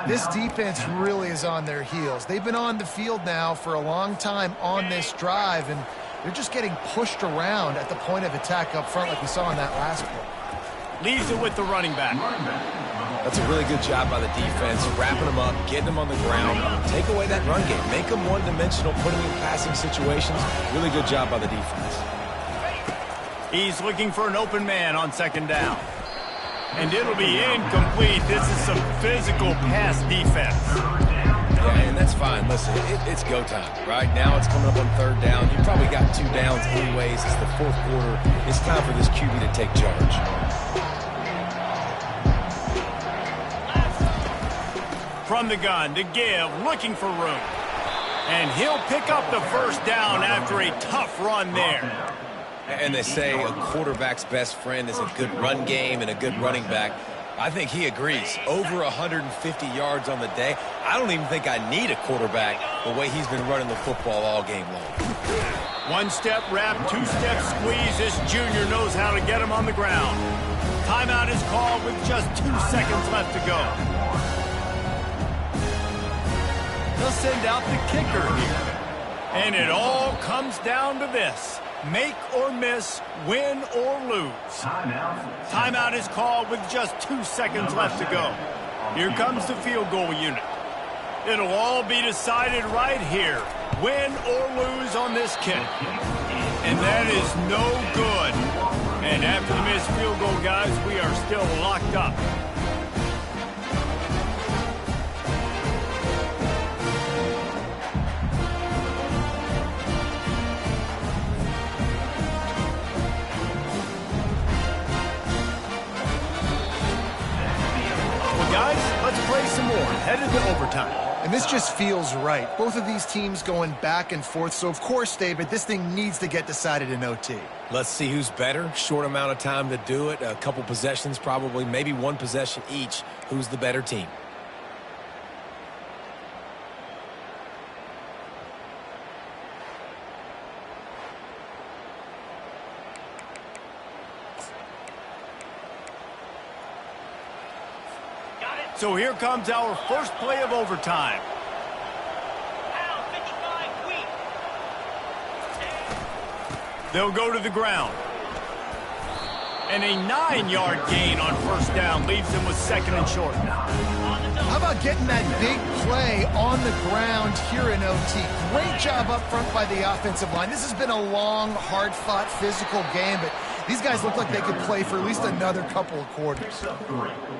This defense really is on their heels. They've been on the field now for a long time on this drive, and they're just getting pushed around at the point of attack up front like we saw in that last play. Leaves it with the running back. That's a really good job by the defense, wrapping them up, getting them on the ground. Take away that run game. Make them one-dimensional, put them in passing situations. Really good job by the defense. He's looking for an open man on 2nd down. And it'll be incomplete. This is some physical pass defense. Yeah, and that's fine. Listen, it's go time. Right now it's coming up on 3rd down. You probably got 2 downs anyways. It's the 4th quarter. It's time for this QB to take charge. From the gun to give, looking for room. And he'll pick up the 1st down after a tough run there. And they say a quarterback's best friend is a good run game and a good running back. I think he agrees. Over 150 yards on the day. I don't even think I need a quarterback the way he's been running the football all game long. 1-step wrap, 2-step squeeze. This junior knows how to get him on the ground. Timeout is called with just 2 seconds left to go. They'll send out the kicker here. And it all comes down to this. Make or miss, win or lose. Timeout is called with just 2 seconds left to go. Here comes the field goal unit. It'll all be decided right here. Win or lose on this kick. And that is no good. And after the missed field goal, guys, we are still locked up. Guys, let's play some more. Headed to overtime. And this just feels right. Both of these teams going back and forth. So, of course, David, this thing needs to get decided in OT. Let's see who's better. Short amount of time to do it. A couple possessions probably. Maybe 1 possession each. Who's the better team? So here comes our first play of overtime. Down 55, weak. They'll go to the ground. And a 9-yard gain on first down leaves them with second and short. How about getting that big play on the ground here in OT? Great job up front by the offensive line. This has been a long, hard-fought, physical game, but these guys look like they could play for at least another couple of quarters.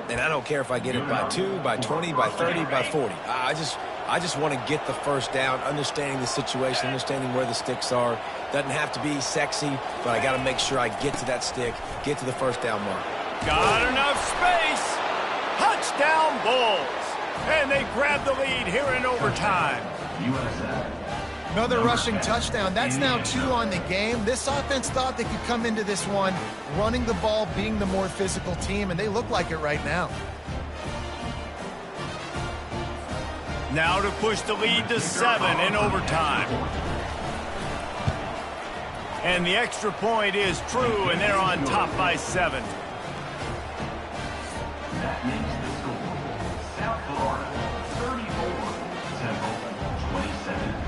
And I don't care if I get it by 2, by 20, by 30, by 40. I just want to get the first down, understanding the situation, understanding where the sticks are. Doesn't have to be sexy, but I got to make sure I get to that stick, get to the first down mark. Got enough space. Touchdown Bulls. And they grab the lead here in overtime. Another rushing touchdown. That's now 2 on the game. This offense thought they could come into this one running the ball, being the more physical team, and they look like it right now. Now to push the lead to 7 in overtime. And the extra point is true, and they're on top by 7. That makes the score South Florida 34, Temple 27.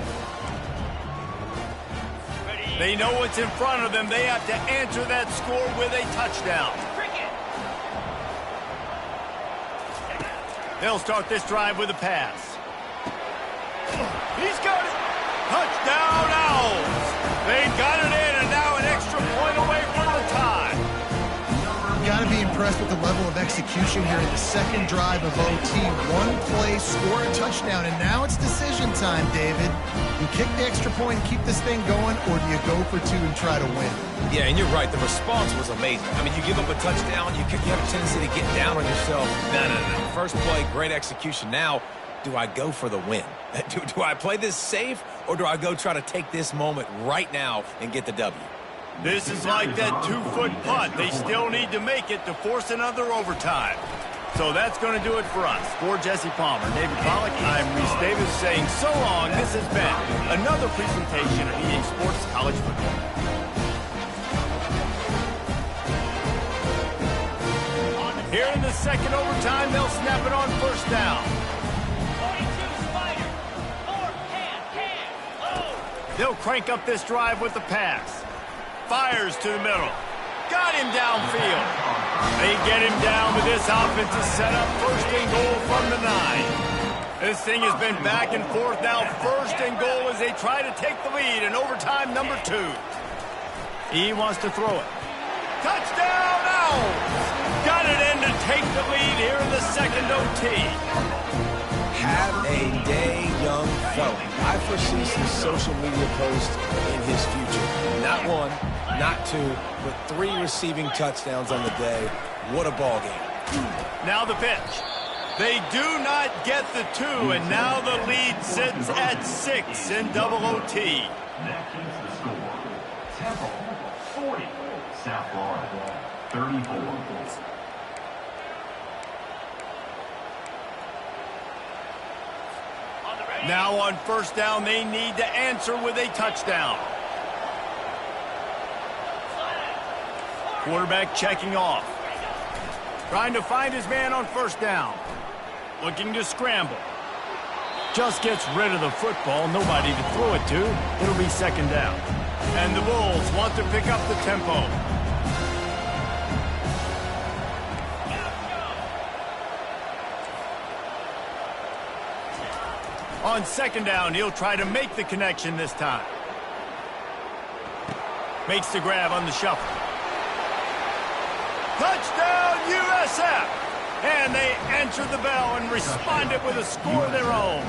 They know what's in front of them. They have to answer that score with a touchdown. They'll start this drive with a pass. He's got it. Touchdown Owls. They got it in, and now an extra point away from the tie. Got to be impressed with the level of execution here in the second drive of OT. One play, score a touchdown, and now it's decision time, David. You kick the extra point and keep this thing going, or do you go for 2 and try to win? Yeah, and you're right. The response was amazing. I mean, you give up a touchdown, you have a tendency to get down on yourself. No. First play, great execution. Now, do I go for the win? Do I play this safe, or do I go try to take this moment right now and get the W? This is like that 2-foot putt. They still need to make it to force another overtime. So that's going to do it for us. For Jesse Palmer, David Pollack, I'm Reese Davis saying so long. This has been another presentation of EA Sports College Football. Here in the second overtime, they'll snap it on first down. 42 Spider. 4 can. Low. They'll crank up this drive with the pass. Fires to the middle. Got him downfield. They get him down with this offensive setup. First and goal from the 9. This thing has been back and forth now. First and goal as they try to take the lead in overtime number 2. He wants to throw it. Touchdown Owls! Got it in to take the lead here in the second OT. Have a day, young fella. I foresee some social media posts in his future. Not 1, not 2, but 3 receiving touchdowns on the day. What a ball game. Now the pitch. They do not get the 2, and now the lead sits at 6 in double OT. That keeps the score. Temple 40, South Florida 34. Now on first down, they need to answer with a touchdown. Quarterback checking off. Trying to find his man on first down. Looking to scramble. Just gets rid of the football. Nobody to throw it to. It'll be second down. And the Bulls want to pick up the tempo. On second down, he'll try to make the connection this time. Makes the grab on the shuffle. Touchdown, USF! And they answered the bell and responded with a score of their own.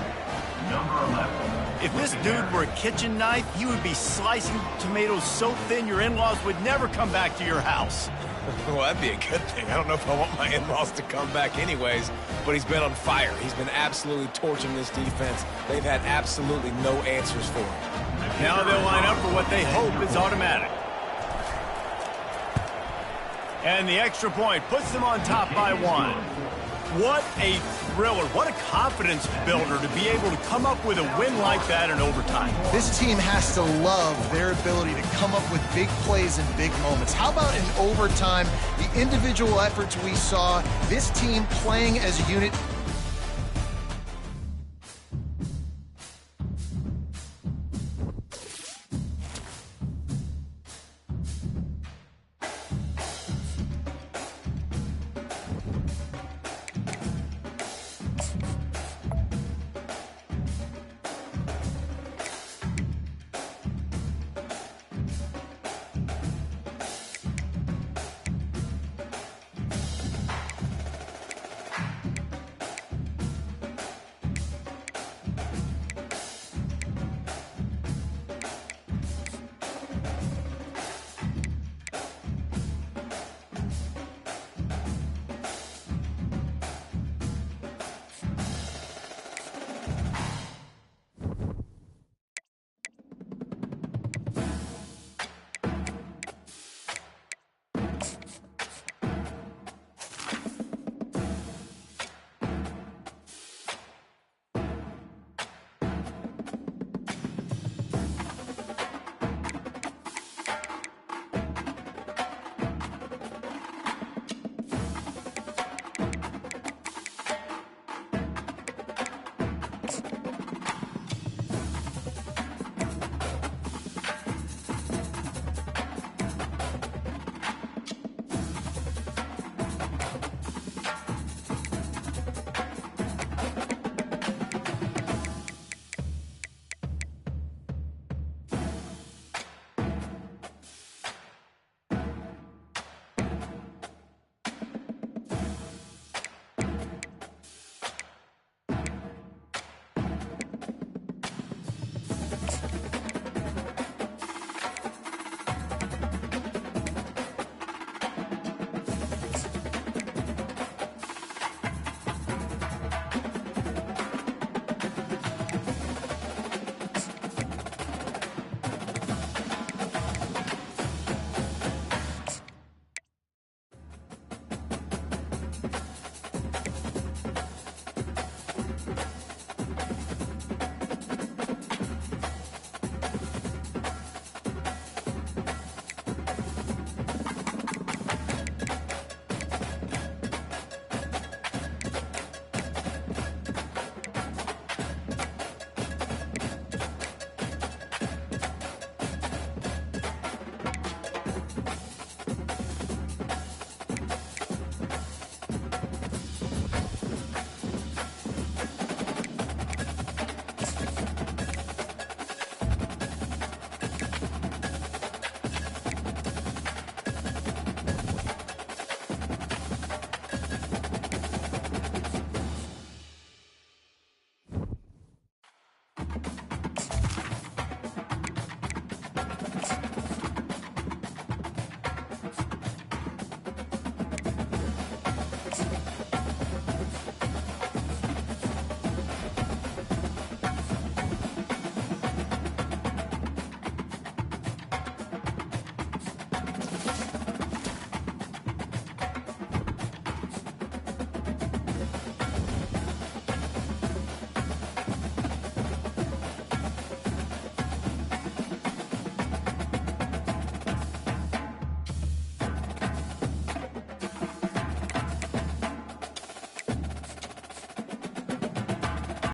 Number 11. If this dude were a kitchen knife, he would be slicing tomatoes so thin your in-laws would never come back to your house. Well, that'd be a good thing. I don't know if I want my in-laws to come back anyways, but he's been on fire. He's been absolutely torching this defense. They've had absolutely no answers for him. Now they'll line up for what they hope is automatic. And the extra point puts them on top by 1. What a thriller. What a confidence builder to be able to come up with a win like that in overtime. This team has to love their ability to come up with big plays and big moments. How about in overtime, the individual efforts we saw, this team playing as a unit,